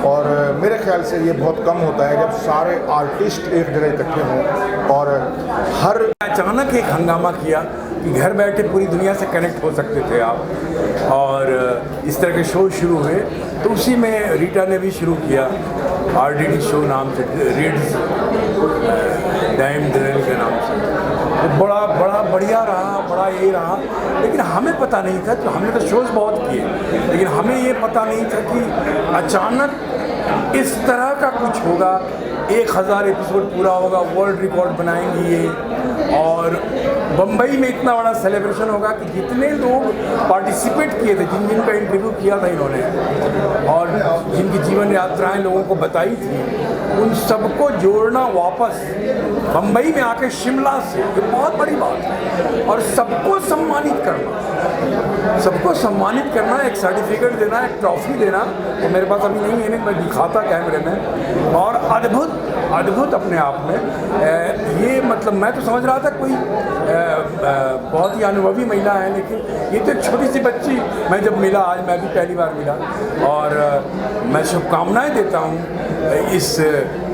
और मेरे ख्याल से ये बहुत कम होता है जब सारे आर्टिस्ट एक जगह इकट्ठे हों। और हर अचानक एक हंगामा किया कि घर बैठे पूरी दुनिया से कनेक्ट हो सकते थे आप, और इस तरह के शो शुरू हुए। तो उसी में रीटा ने भी शुरू किया RDD शो नाम से, रिट्स डाइम ड्रिल के नाम से। तो बड़ा बढ़िया रहा, बड़ा ये रहा, लेकिन हमें पता नहीं था, तो हमने तो शोज़ बहुत किए, लेकिन हमें ये पता नहीं था कि अचानक इस तरह का कुछ होगा। 1000 एपिसोड पूरा होगा, वर्ल्ड रिकॉर्ड बनाएंगे ये, और बम्बई में इतना बड़ा सेलिब्रेशन होगा कि जितने लोग पार्टिसिपेट किए थे, जिन जिनका इंटरव्यू किया था इन्होंने, और जिनकी जीवन यात्राएं लोगों को बताई थी, उन सबको जोड़ना वापस बम्बई में आके शिमला से, ये बहुत बड़ी बात है। और सबको सम्मानित करना, एक सर्टिफिकेट देना, एक ट्रॉफी देना, तो मेरे पास अभी नहीं है, मैं दिखाता कैमरे में, और अद्भुत अपने आप में। ये मतलब मैं तो समझ रहा था कोई बहुत ही अनुभवी महिला है, लेकिन ये तो एक छोटी सी बच्ची, मैं जब मिला, आज मैं भी पहली बार मिला, और मैं शुभकामनाएं देता हूँ इस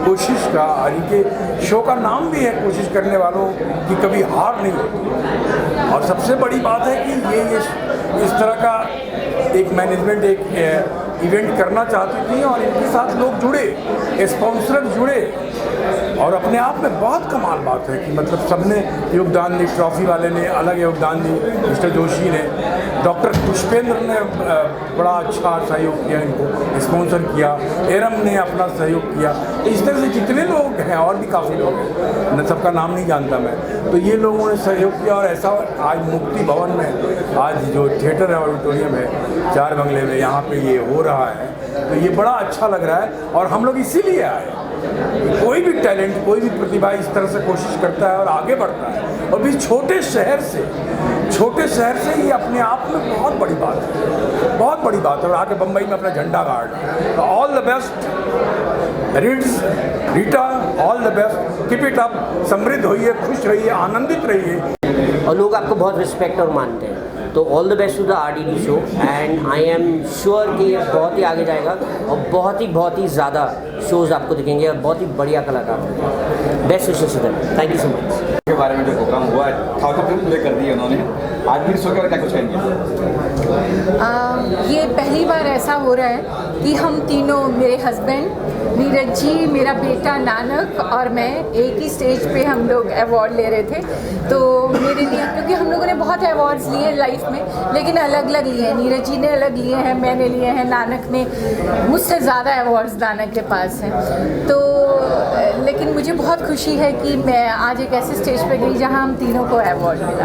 कोशिश का। और इनके शो का नाम भी है कोशिश करने वालों की कभी हार नहीं होती। और सबसे बड़ी बात है कि ये इस तरह का एक मैनेजमेंट एक इवेंट करना चाहती थी, और इनके साथ लोग जुड़े, स्पॉन्सर जुड़े, और अपने आप में बहुत कमाल बात है कि मतलब सबने योगदान दी। ट्रॉफी वाले ने अलग योगदान दी, मिस्टर जोशी ने, डॉक्टर पुष्पेंद्र ने बड़ा अच्छा सहयोग किया, इनको स्पॉन्सर किया, एरम ने अपना सहयोग किया। इस तरह से जितने लोग हैं, और भी काफ़ी लोग हैं, न सबका नाम नहीं जानता मैं, तो ये लोगों ने सहयोग किया। और ऐसा आज मुक्ति भवन में, आज जो थिएटर है ऑडिटोरियम है 4 बंगले में, यहाँ पे ये हो रहा है, तो ये बड़ा अच्छा लग रहा है। और हम लोग इसीलिए आए, कोई भी टैलेंट, कोई भी प्रतिभा इस तरह से कोशिश करता है और आगे बढ़ता है, और भी छोटे शहर से ये अपने आप में बहुत बड़ी बात है, बहुत बड़ी बात है। और आके बम्बई में अपना झंडा गाड़, all the best Rits, Rita, all the best, keep it up, समृद्ध होइए, खुश रहिए, आनंदित रहिए। और लोग आपको बहुत रिस्पेक्ट और मानते हैं, तो all the best to the RDD show and I am sure कि बहुत ही आगे जाएगा और बहुत ही ज़्यादा शोज़ आपको दिखेंगे और बहुत ही बढ़िया कलाकार। Best wishes to them, thank you so much. के बारे में जो प्रोग्राम हुआ है 1000 फिल्म पूरे कर दिए उन्होंने, आज भी शो के बारे में क्या कुछ कहेंगे? ये पहली बार ऐसा हो रहा है कि हम तीनों, मेरे हस्बैंड नीरज जी, मेरा बेटा नानक और मैं एक ही स्टेज पे हम लोग अवार्ड ले रहे थे। तो मेरे लिए, क्योंकि हम लोगों ने बहुत अवार्ड्स लिए लाइफ में, लेकिन अलग अलग लिए हैं। नीरज जी ने अलग लिए हैं, मैंने लिए हैं, नानक ने, मुझसे ज़्यादा अवार्ड्स नानक के पास हैं। तो लेकिन मुझे बहुत खुशी है कि मैं आज एक ऐसे स्टेज पे गई जहाँ हम तीनों को अवार्ड मिला।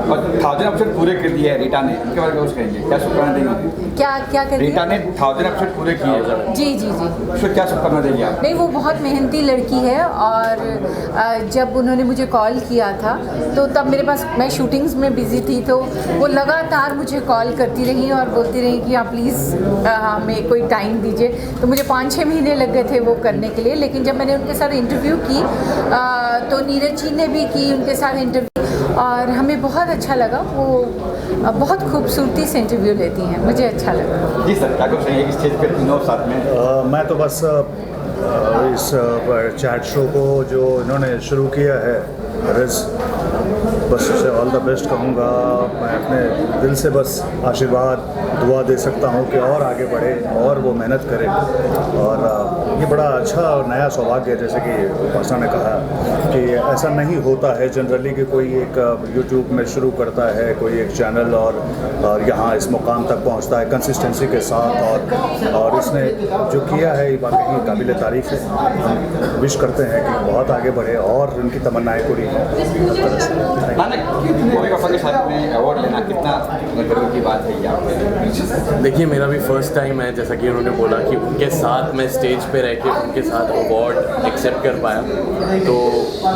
और 1000 एपिसोड पूरे कर दिए हैं रीटा ने, इनके बारे में कुछ कहेंगे? क्या शुभकामनाएं देंगे? क्या कर रीटा ने 1000 एपिसोड पूरे किए। जी जी जी। उसको क्या शुभकामनाएं देंगे आप? नहीं, वो बहुत मेहनती लड़की है और जब उन्होंने मुझे कॉल किया था तो तब मेरे पास, मैं शूटिंग्स में बिज़ी थी, तो वो लगातार मुझे कॉल करती रही और बोलती रही कि आप प्लीज़ हमें कोई टाइम दीजिए। तो मुझे 5-6 महीने लग गए थे वो करने के लिए। लेकिन जब मैंने उनके साथ इंटरव्यू की तो नीरज जी ने भी की उनके साथ इंटरव्यू और हमें बहुत अच्छा लगा। वो बहुत खूबसूरती से इंटरव्यू लेती हैं, मुझे अच्छा लगा। जी सर, क्या कुछ कहेंगे स्टेज पे तीनों साथ में? मैं तो बस इस चैट शो को जो इन्होंने शुरू किया है, बस उसे ऑल द बेस्ट कहूँगा। मैं अपने दिल से बस आशीर्वाद दुआ दे सकता हूँ कि और आगे बढ़े और वो मेहनत करे। और ये बड़ा अच्छा और नया सौभाग्य है, जैसे कि उपासना ने कहा कि ऐसा नहीं होता है जनरली कि कोई एक यूट्यूब में शुरू करता है कोई एक चैनल और यहाँ इस मुकाम तक पहुँचता है कंसिस्टेंसी के साथ। और इसने जो किया है ये वाकई काबिल तारीफ़ है। हम विश करते हैं कि बहुत आगे बढ़े और उनकी तमन्नाएँ पूरी हों। के साथ में अवार्ड लेना कितना गर्व की बात है ये? देखिए, मेरा भी फर्स्ट टाइम है, जैसा कि उन्होंने बोला कि उनके साथ मैं स्टेज पे रह के उनके साथ अवार्ड एक्सेप्ट कर पाया। तो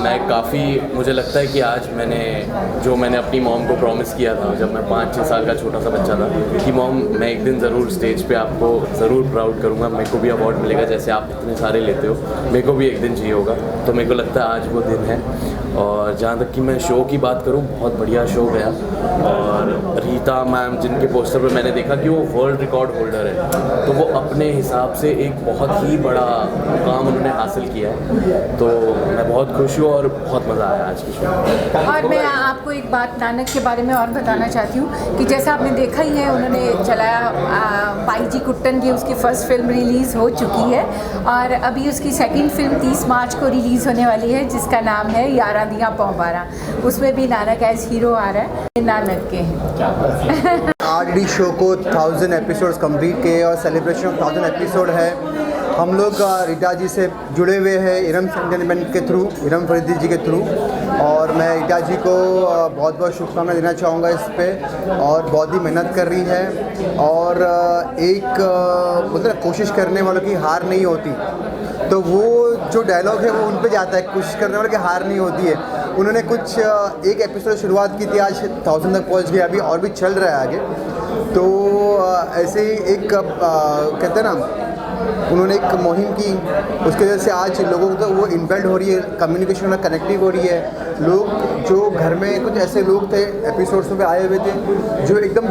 मैं काफ़ी, मुझे लगता है कि आज मैंने अपनी मॉम को प्रॉमिस किया था जब मैं 5-6 साल का छोटा सा बच्चा था कि मॉम, मैं एक दिन ज़रूर स्टेज पे आपको ज़रूर प्राउड करूँगा, मेरे को भी अवार्ड मिलेगा जैसे आप इतने सारे लेते हो, मेरे को भी एक दिन चाहिए होगा। तो मेरे को लगता है आज वो दिन है। और जहाँ तक कि मैं शो की बात करूँ, बहुत बढ़िया शो गया। और रीता मैम, जिनके पोस्टर पे मैंने देखा कि वो वर्ल्ड रिकॉर्ड होल्डर है, तो वो अपने हिसाब से एक बहुत ही बड़ा मुकाम उन्होंने हासिल किया है। तो मैं बहुत खुश हूँ और बहुत मज़ा आया आज की शो। और मैं आपको एक बात नानक के बारे में और बताना चाहती हूँ कि जैसा आपने देखा ही है, उन्होंने चलाया बाईजी कुट्टन की, उसकी फर्स्ट फिल्म रिलीज़ हो चुकी है और अभी उसकी सेकंड फिल्म 30 मार्च को रिलीज़ होने वाली है, जिसका नाम है यारा दिया पौबारा। उसमें भी नानक एज हीरो आ रहा है, नानक के हैं। RDD शो को 1000 एपिसोड्स कंप्लीट किए और सेलिब्रेशन ऑफ 1000 एपिसोड है। हम लोग रीटा जी से जुड़े हुए हैं इरम एंटरटेनमेंट के थ्रू, इरम फरीदी जी के थ्रू। और मैं रीटा जी को बहुत बहुत शुभकामनाएं देना चाहूँगा इस पर। और बहुत ही मेहनत कर रही है और एक मतलब कोशिश करने वालों की हार नहीं होती। तो वो जो डायलॉग है वो उन पे जाता है, कोशिश करने वालों की हार नहीं होती है। उन्होंने कुछ एक एपिसोड शुरुआत की थी, आज 1000 तक पहुंच गया, अभी और भी चल रहा है आगे। तो ऐसे ही एक कहते हैं ना, उन्होंने एक मुहिम की, उसकी वजह से आज लोगों को वो इम्पेल्ड हो रही है, कम्युनिकेशन में कनेक्टिव हो रही है। लोग जो घर में कुछ ऐसे लोग थे एपिसोड्स में आए हुए थे जो एकदम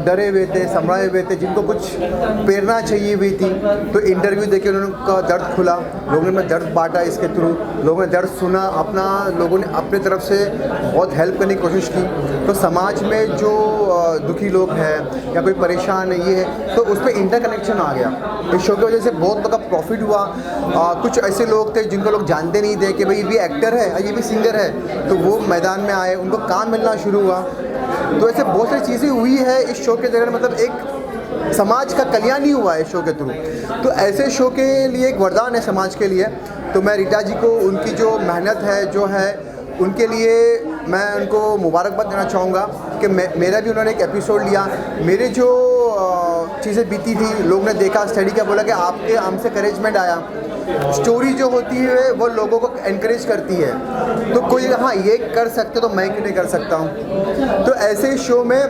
डरे हुए थे, संभलाए हुए थे, जिनको कुछ प्रेरणा चाहिए हुई थी, तो इंटरव्यू देके उनका दर्द खुला, लोगों ने दर्द बांटा इसके थ्रू, लोगों ने दर्द सुना, लोगों ने अपने तरफ से बहुत हेल्प करने की कोशिश की। तो समाज में जो दुखी लोग हैं या कोई परेशान है ये है, तो उस पर इंटरकनेक्शन आ गया। इस शो की वजह से बहुत बड़ा प्रॉफिट हुआ। कुछ ऐसे लोग थे जिनको लोग जानते नहीं थे कि भाई ये भी एक्टर है, ये भी सिंगर है, तो वो मैदान में आए, उनको काम मिलना शुरू हुआ। तो ऐसे बहुत सारी चीज़ें हुई है इस शो के जरिए, मतलब एक समाज का कल्याण ही हुआ है इस शो के थ्रू। तो ऐसे शो के लिए एक वरदान है समाज के लिए। तो मैं रीटा जी को उनकी जो मेहनत है जो है उनके लिए मैं उनको मुबारकबाद देना चाहूँगा कि मेरा भी उन्होंने एक एपिसोड लिया। मेरे जो चीज़ें बीती थी, लोग ने देखा, स्टडी किया, बोला कि आपके हमसे करेजमेंट आया। स्टोरी जो होती है वो लोगों को एनकरेज करती है। तो कोई हाँ ये कर सकते तो मैं क्यों नहीं कर सकता हूँ। तो ऐसे शो में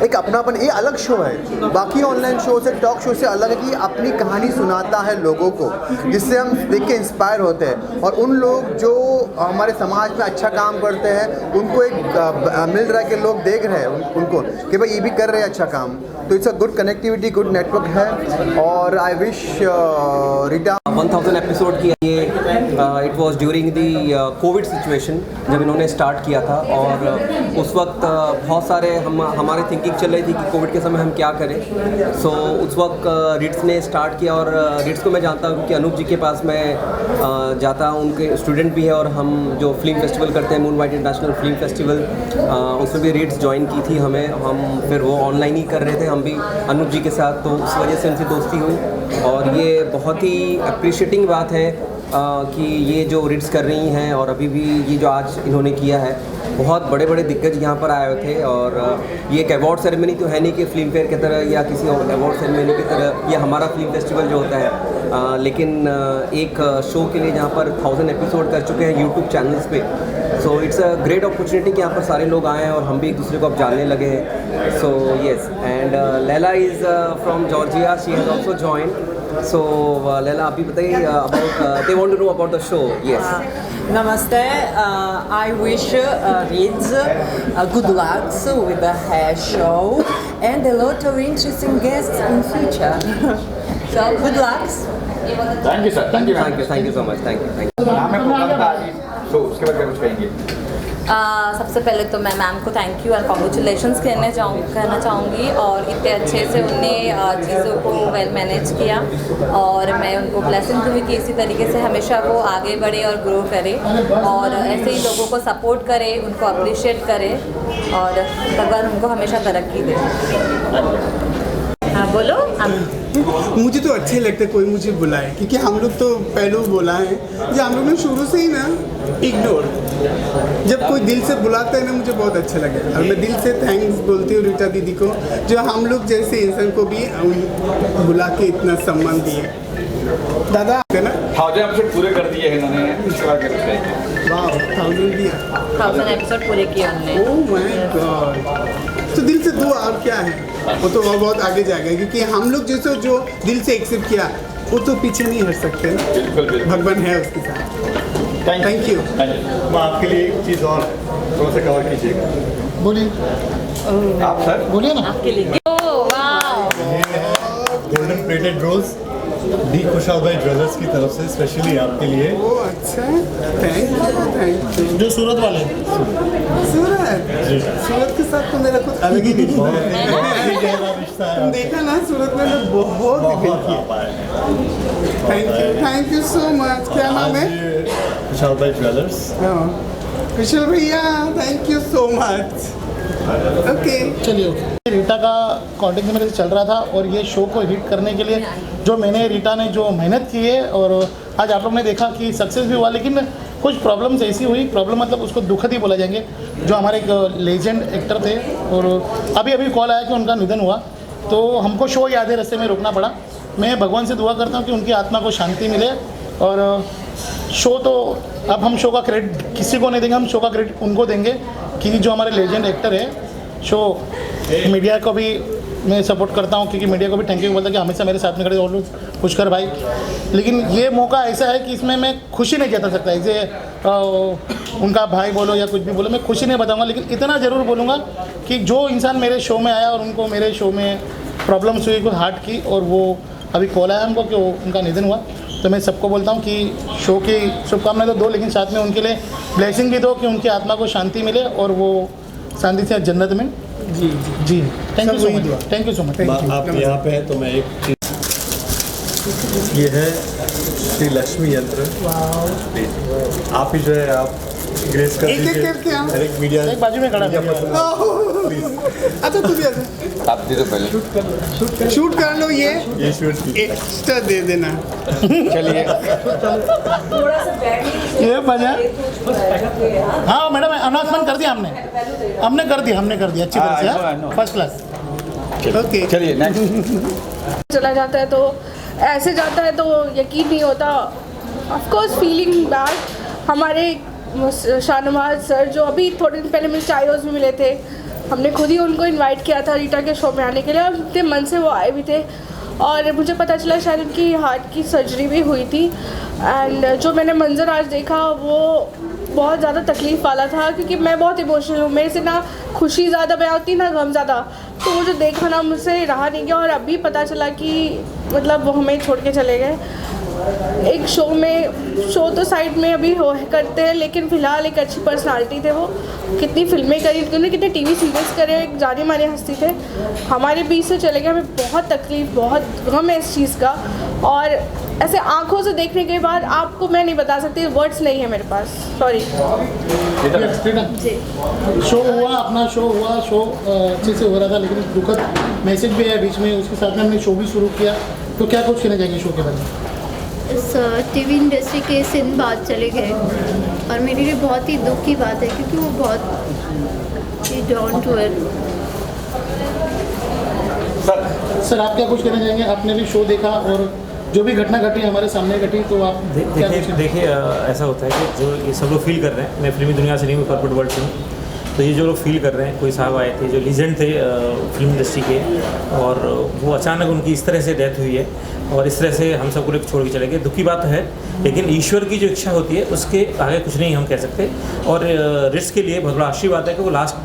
एक अपनापन, ये अलग शो है। बाकी ऑनलाइन शो से, टॉक शो से अलग है कि ये अपनी कहानी सुनाता है लोगों को, जिससे हम देख के इंस्पायर होते हैं। और उन लोग जो हमारे समाज में अच्छा काम करते हैं उनको एक मिल रहा है कि लोग देख रहे हैं उनको कि भाई ये भी कर रहे हैं अच्छा काम। तो it's a good connectivity, good network है। और आई विश रीटा 1000 एपिसोड की ये it was during the Covid situation जब इन्होंने स्टार्ट किया था। और उस वक्त बहुत सारे हमारी थिंकिंग चल रही थी कि कोविड के समय हम क्या करें। सो उस वक्त रिट्स ने स्टार्ट किया। और रिट्स को मैं जानता हूँ क्योंकि अनूप जी के पास मैं जाता हूँ, उनके स्टूडेंट भी है। और हम जो फिल्म फेस्टिवल करते हैं, moon white international film festival, उसमें भी रिट्स ज्वाइन की थी हमें। हम फिर वो ऑनलाइन ही कर रहे थे हम भी अनूप जी के साथ, तो उस वजह से उनसे दोस्ती हुई। और ये बहुत ही अप्रिशिएटिंग बात है कि ये जो रिट्स कर रही हैं और अभी भी ये जो आज इन्होंने किया है, बहुत बड़े बड़े दिग्गज यहाँ पर आए हुए थे। और ये एक अवार्ड सेरेमनी तो है नहीं कि फिल्म फेयर की तरह या किसी और अवार्ड सेरेमनी की तरह, या हमारा फिल्म फेस्टिवल जो होता है, लेकिन एक शो के लिए जहाँ पर 1000 एपिसोड कर चुके हैं यूट्यूब चैनल्स पे। So it's a great opportunity कि यहाँ पर सारे लोग आए हैं और हम भी एक दूसरे को अब जानने लगे हैं। So yes, and Laila is from Georgia, she has also join. So Leila, आप भी बताइए about they want to know about the show. Yes. Namaste. I wish Rids good luck with the hair show and a lot of interesting guests in future. So good luck. Thank you sir, thank you so much, thank you. नाम है programme का show, उसके बाद क्या कुछ कहेंगे? सबसे पहले तो मैं मैम को थैंक यू और कॉन्ग्रेचुलेशंस कहना चाहूँगी। और इतने अच्छे से उनने चीज़ों को वेल मैनेज किया और मैं उनको ब्लेसिंग दूँगी कि इसी तरीके से हमेशा वो आगे बढ़े और ग्रो करे और ऐसे ही लोगों को सपोर्ट करे, उनको अप्रिशिएट करे और भगवान उनको हमेशा तरक्की दे। हाँ बोलो। मुझे तो अच्छे लगते कोई मुझे बुलाए, क्योंकि हम लोग तो पहले बोला है जो हम लोग ने शुरू से ही ना इग्नोर, जब कोई दिल से बुलाता है ना मुझे बहुत अच्छा लगता है। और मैं दिल से थैंक्स बोलती हूँ रीटा दीदी को, जो हम लोग जैसे इंसान को भी बुला के इतना सम्मान दिए। दादा है ना 1000 एपिसोड पूरे कर दिए हैं इन्होंने, उसके बाद क्या कुछ कहेंगे? वाह 1000 दिया, 1000 एपिसोड पूरे किए हमने। Oh my God. तो दिल से दुआ और क्या है, वो तो और बहुत आगे जाएगा, क्योंकि हम लोग जैसे जो दिल से एक्सेप्ट किया वो तो पीछे नहीं हट सकते, भगवान है उसके साथ। Thank you. मैं आपके लिए एक चीज़ और थोड़ा सा कवर कीजिएगा। बोलिए आप सर बोलिए ना। आपके लिए गोल्डन प्लेटेड रोज डी खुशहाल भाई ज्वेलर्स की तरफ से स्पेशली आपके लिए। ओह अच्छा, थैंक यू। जो सूरत वाले सूरत के साथ तो मेरा कुछ अलग ही रिश्ता है। तुम देखा ना सूरत में मैं बहुत थैंक यू सो मच। क्या नाम है? खुशहाल भाई ज्वेलर्स। कुशल भैया thank you so much. Okay चलिए। रीटा का कॉन्टेक्ट मेरे से चल रहा था और ये शो को हिट करने के लिए जो रीटा ने जो मेहनत की है और आज आप लोग ने देखा कि सक्सेस भी हुआ, लेकिन कुछ प्रॉब्लम्स ऐसी हुई, प्रॉब्लम मतलब उसको दुखद ही बोला जाएंगे। जो हमारे एक लेजेंड एक्टर थे और अभी कॉल आया कि उनका निधन हुआ, तो हमको शो आधे रास्ते में रोकना पड़ा। मैं भगवान से दुआ करता हूँ कि उनकी आत्मा को शांति मिले। और शो तो अब हम शो का क्रेडिट किसी को नहीं देंगे, हम शो का क्रेडिट उनको देंगे कि जो हमारे लेजेंड एक्टर है। शो मीडिया को भी मैं सपोर्ट करता हूँ, क्योंकि मीडिया को भी थैंक यू बोलता कि हमेशा मेरे साथ में खड़े और खुश कर भाई। लेकिन ये मौका ऐसा है कि इसमें मैं खुशी नहीं जता सकता, ऐसे उनका भाई बोलो या कुछ भी बोलो, मैं खुशी नहीं बताऊँगा। लेकिन इतना ज़रूर बोलूँगा कि जो इंसान मेरे शो में आया और उनको मेरे शो में प्रॉब्लम्स हुई कुछ हार्ट की, और वो अभी कॉल आया हमको कि उनका निधन हुआ, तो मैं सबको बोलता हूँ कि शो की शुभकामनाएं तो दो, लेकिन साथ में उनके लिए ब्लेसिंग भी दो कि उनकी आत्मा को शांति मिले और वो शांति से जन्नत में। जी जी जी thank you so much. Thank you so much. आप यहाँ पे हैं तो मैं एक चीज़, ये है श्री लक्ष्मी यंत्र। आप ही जो है आप ग्रेस कर दीजिए। एक मीडिया एक बाजू में खड़ा अच्छा तू भी आप दे दो पहले, शूट कर लो। ये शूट एक्स्ट्रा दे देना। चलिए ये बजा। हाँ मैडम अनाउंसमेंट कर दिया हमने कर दिया अच्छी तरह से, फर्स्ट क्लास। ओके चलिए नेक्स्ट। चला जाता है तो ऐसे जाता है तो यकीन नहीं होता। Of course feeling bad. हमारे शाहनवाज सर जो अभी थोड़े दिन पहले मुझे चाय रोज़ में मिले थे, हमने खुद ही उनको इनवाइट किया था रीटा के शो में आने के लिए और इतने मन से वो आए भी थे। और मुझे पता चला शायद उनकी हार्ट की सर्जरी भी हुई थी एंड जो मैंने मंज़र आज देखा वो बहुत ज़्यादा तकलीफ़ वाला था क्योंकि मैं बहुत इमोशनल हूँ। मेरे से ना खुशी ज़्यादा बयां होती ना गम ज़्यादा, तो वो जो देखा ना मुझसे रहा नहीं गया। और अभी पता चला कि मतलब वो हमें छोड़ के चले गए। एक शो तो साइड में अभी हो करते हैं, लेकिन फ़िलहाल एक अच्छी पर्सनालिटी थे वो। कितनी फिल्में करी उन्होंने, कितने टीवी सीरियल्स करे, एक जाने माने हस्ती थे। हमारे बीच से चले गए, हमें बहुत तकलीफ़ बहुत गम है इस चीज़ का। और ऐसे आंखों से देखने के बाद आपको मैं नहीं बता सकती, वर्ड्स नहीं है मेरे पास, सॉरी। शो हुआ, अपना शो हुआ, शो अच्छे से हो रहा था, लेकिन दुखद मैसेज भी है बीच में, उसके साथ में हमने शो भी शुरू किया। तो क्या कुछ कहना चाहेंगे शो के बारे में? इस टीवी इंडस्ट्री के सिन बाद चले गए और मेरे लिए बहुत ही दुख की बात है क्योंकि वो बहुत ही डाउन टू अर्थ। सर आप क्या कुछ कहना चाहेंगे? आपने भी शो देखा और जो भी घटना घटी हमारे सामने घटी, तो आप देखिए ऐसा होता है कि जो ये सब लोग फील कर रहे हैं, मैं फिल्मी दुनिया से नहीं हूँ, कॉर्पोरेट वर्ल्ड से हूँ, तो ये जो लोग फील कर रहे हैं, कोई साहब आए थे जो लीजेंड थे फिल्म इंडस्ट्री के, और वो अचानक उनकी इस तरह से डेथ हुई है और इस तरह से हम सबको लोग छोड़ के चले गए। दुख की बात है, लेकिन ईश्वर की जो इच्छा होती है उसके आगे कुछ नहीं हम कह सकते। और रिट्स के लिए बहुत बड़ा आशीर्वाद है कि वो लास्ट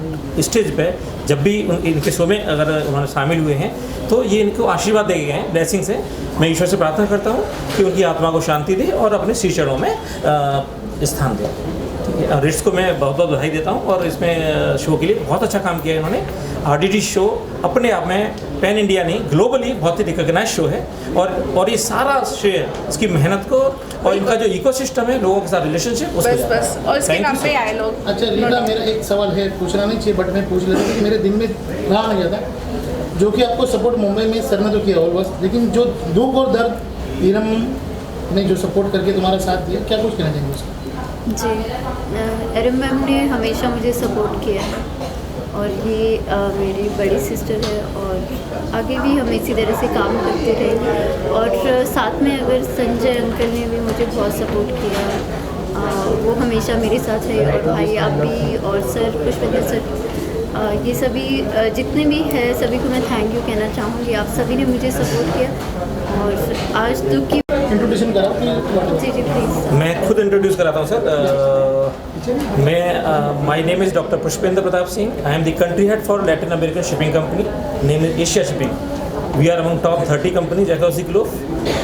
स्टेज पे जब भी इनके शो में अगर उन्होंने शामिल हुए हैं तो ये इनको आशीर्वाद दे गए हैं ब्लेसिंग से। मैं ईश्वर से प्रार्थना करता हूँ कि उनकी आत्मा को शांति दे और अपने श्री चरणों में स्थान दे। रिट्स को मैं बहुत बहुत बधाई देता हूँ और इसमें शो के लिए बहुत अच्छा काम किया है इन्होंने। RDD शो अपने आप में पैन इंडिया नहीं ग्लोबली बहुत ही रिकॉग्नाइज शो है और ये सारा श्रेय इसकी मेहनत को और इनका जो इकोसिस्टम है लोगों के साथ रिलेशनशिप बस और इसके नाम पे आए लोग। अच्छा रीटा, मेरा एक सवाल है, पूछना नहीं चाहिए बट मैं पूछ लेता हूँ कि मेरे दिन में रहा नहीं जाता, जो कि आपको सपोर्ट मुंबई में सर ने तो किया ऑलमोस्ट, लेकिन जो दुख और दर्द इरम ने जो सपोर्ट करके तुम्हारा साथ दिया, क्या कुछ कहना चाहेंगे उसका? जी, इरम मैम ने हमेशा मुझे सपोर्ट किया है और ये मेरी बड़ी सिस्टर है और आगे भी हम इसी तरह से काम करते रहेंगे। और साथ में अगर संजय अंकल ने भी मुझे बहुत सपोर्ट किया, वो हमेशा मेरे साथ है, और भाई आप भी और सर पुष्पेंद्र सर, ये सभी जितने भी हैं सभी को मैं थैंक यू कहना चाहूँगी। आप सभी ने मुझे सपोर्ट किया और आज तो की इंट्रोड्यूशन करा। जी प्लीज़। मैं खुद इंट्रोड्यूस कराता हूँ सर। मैं my name is doctor Pushpendra Pratap Singh. I am the country head for Latin American shipping company name is Asia shipping. We are among top 30 companies across the globe.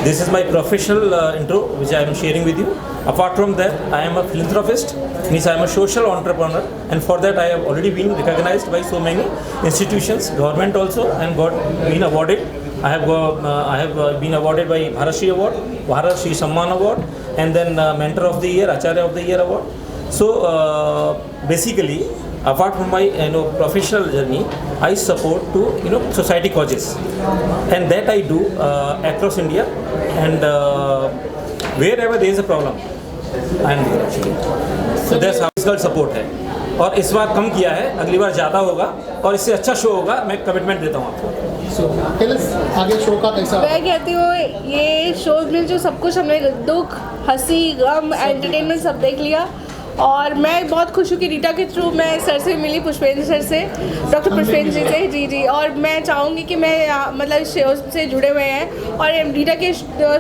This is my professional intro which I am sharing with you. Apart from that, I am a philanthropist, means I am a social entrepreneur, and for that I have already been recognized by so many institutions, government also, and been awarded. I have been awarded by Bharat Shri Award, Bharat Shri Samman Award, and then Mentor of the Year, Acharya of the Year Award. So basically, apart from my professional journey, I support to society causes, and that I do across India, and wherever there is a problem, I am there actually. So that's how इसका support है और इस बार कम किया है, अगली बार ज़्यादा होगा और इससे अच्छा शो होगा, मैं कमिटमेंट देता हूँ आपको। आगे शो का कैसा? मैं कहती हूँ ये शो में जो सब कुछ हमने दुख हंसी गम एंटरटेनमेंट सब देख लिया और मैं बहुत खुश हूँ कि रीटा के थ्रू मैं सर से मिली, पुष्पेंद्र सर से, डॉक्टर पुष्पेंद्र जी से। जी और मैं चाहूँगी कि मैं मतलब शो से जुड़े हुए हैं और रीटा के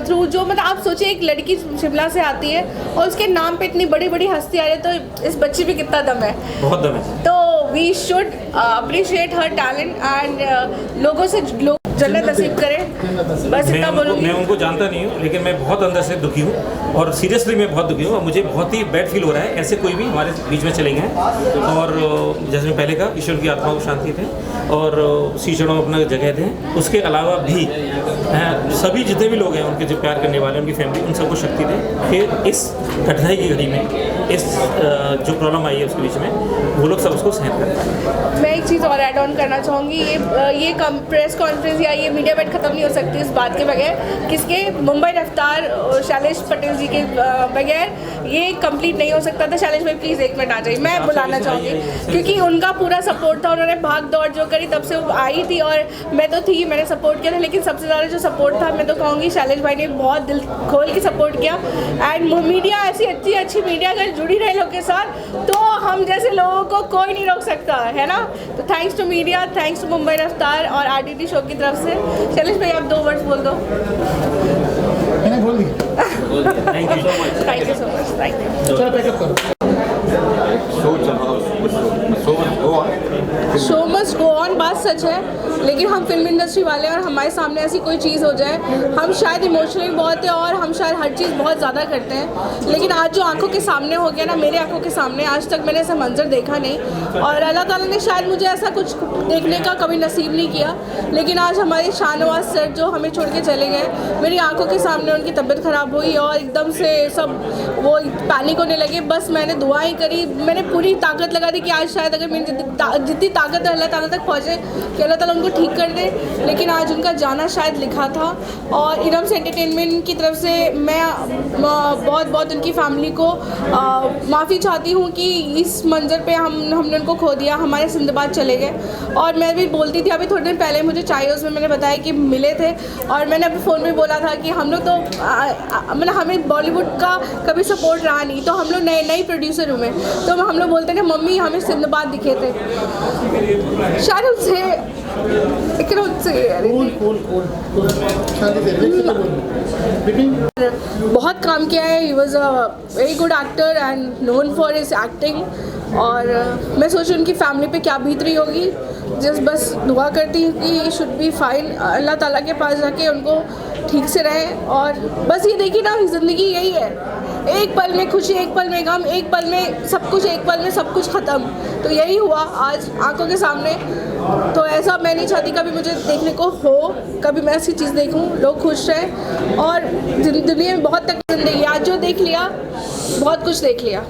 थ्रू जो मतलब आप सोचिए एक लड़की शिमला से आती है और उसके नाम पे इतनी बड़ी बड़ी हस्ती आ रही है, तो इस बच्ची पे कितना दम है, बहुत दम है। तो वी शुड अप्रिशिएट हर टैलेंट एंड लोगों से जन्नत नसीब करें, बस इतना बोलूँगी। मैं उनको जानता नहीं हूँ लेकिन मैं बहुत अंदर से दुखी हूँ और सीरियसली मैं बहुत दुखी हूँ और मुझे बहुत ही बैड फील हो रहा है ऐसे कोई भी हमारे बीच में चले गए हैं। और जैसे मैं पहले कहा, ईश्वर की आत्मा को शांति थे और श्री चरणों में अपना जगह थे। उसके अलावा भी सभी जितने भी लोग हैं उनके जो प्यार करने वाले उनकी फैमिली, उन सबको शक्ति दें कि इस कठिनाई की घड़ी में इस जो प्रॉब्लम आई है उसके बीच में वो लोग सब उसको सहन करें। मैं एक चीज़ और ऐड ऑन करना चाहूँगी, ये प्रेस कॉन्फ्रेंस या ये मीडिया बैठ खत्म नहीं हो सकती इस बात के बगैर, किसके मुंबई रफ्तार और शैलेश पटेल जी के बगैर ये कंप्लीट नहीं हो सकता था। शैलेश भाई प्लीज़ एक मिनट आ जाइए, मैं बुलाना चाहूँगी क्योंकि उनका पूरा सपोर्ट था। उन्होंने भाग दौड़ जो करी तब से वो आई थी और मैं तो थी, मैंने सपोर्ट किया था, लेकिन सबसे ज़्यादा जो सपोर्ट था मैं तो कहूँगी शैलेश भाई ने बहुत दिल खोल के सपोर्ट किया। एंड मीडिया ऐसी अच्छी मीडिया अगर जुड़ी रहे लोग के साथ तो हम जैसे लोगों को कोई नहीं रोक सकता है ना। तो thanks to media, thanks to Mumbai Raftaar और RDD शो की तरफ से। शैलेश भाई आप 2 वर्ड्स बोल दो। मैंने बोल दिया। Thank you so much, thank you. चलो पैकअप करो। शो मस्ट गो ऑन, बात सच है, लेकिन हम फिल्म इंडस्ट्री वाले और हमारे सामने ऐसी कोई चीज़ हो जाए, हम शायद इमोशनली बहुत है और हम शायद हर चीज़ बहुत ज़्यादा करते हैं, लेकिन आज जो आंखों के सामने हो गया ना, मेरे आंखों के सामने, आज तक मैंने ऐसा मंजर देखा नहीं और अल्लाह ताला ने शायद मुझे ऐसा कुछ देखने का कभी नसीब नहीं किया। लेकिन आज हमारे शाहनवाज सर जो हमें छोड़ के चले गए, मेरी आंखों के सामने उनकी तबीयत ख़राब हुई और एकदम से सब वो पैनिक होने लगे। बस मैंने दुआएं करी, मैंने पूरी ताकत लगा दी कि आज शायद अगर मेरी जितनी ताकत है अल्लाह ताला तक पहुँचे कि अल्लाह ताला उनको ठीक कर दे। लेकिन आज उनका जाना शायद लिखा था और इरम्स एंटरटेनमेंट की तरफ से मैं बहुत उनकी फैमिली को माफ़ी चाहती हूँ कि इस मंज़र पे हमने उनको खो दिया, हमारे जिंदाबाद चले गए। और मैं भी बोलती थी, अभी थोड़े दिन पहले मुझे चाहिए उसमें मैंने बताया कि मिले थे और मैंने अपने फ़ोन में बोला था कि हम लोग तो मतलब हमें बॉलीवुड का कभी सपोर्ट रहा नहीं, तो हम लोग नए प्रोड्यूसर हुए, तो हम लोग बोलते थे मम्मी हमें जिंदाबाद दिखे थे। शायद उनसे बहुत काम किया है। He was a very good actor and known for his acting. और मैं सोच रही हूँ उनकी फैमिली पे क्या बीत रही होगी। बस दुआ करती हूँ कि शुड बी फाइन, अल्लाह ताला के पास जाके उनको ठीक से रहे। और बस ये देखिए ना, ज़िंदगी यही है, एक पल में खुशी, एक पल में गम, एक पल में सब कुछ, एक पल में सब कुछ ख़त्म। तो यही हुआ आज आंखों के सामने। तो ऐसा मैं नहीं चाहती कभी मुझे देखने को हो, कभी मैं ऐसी चीज़ देखूं, लोग खुश रहें। और दुनिया में बहुत तक ज़िंदगी, आज जो देख लिया बहुत कुछ देख लिया।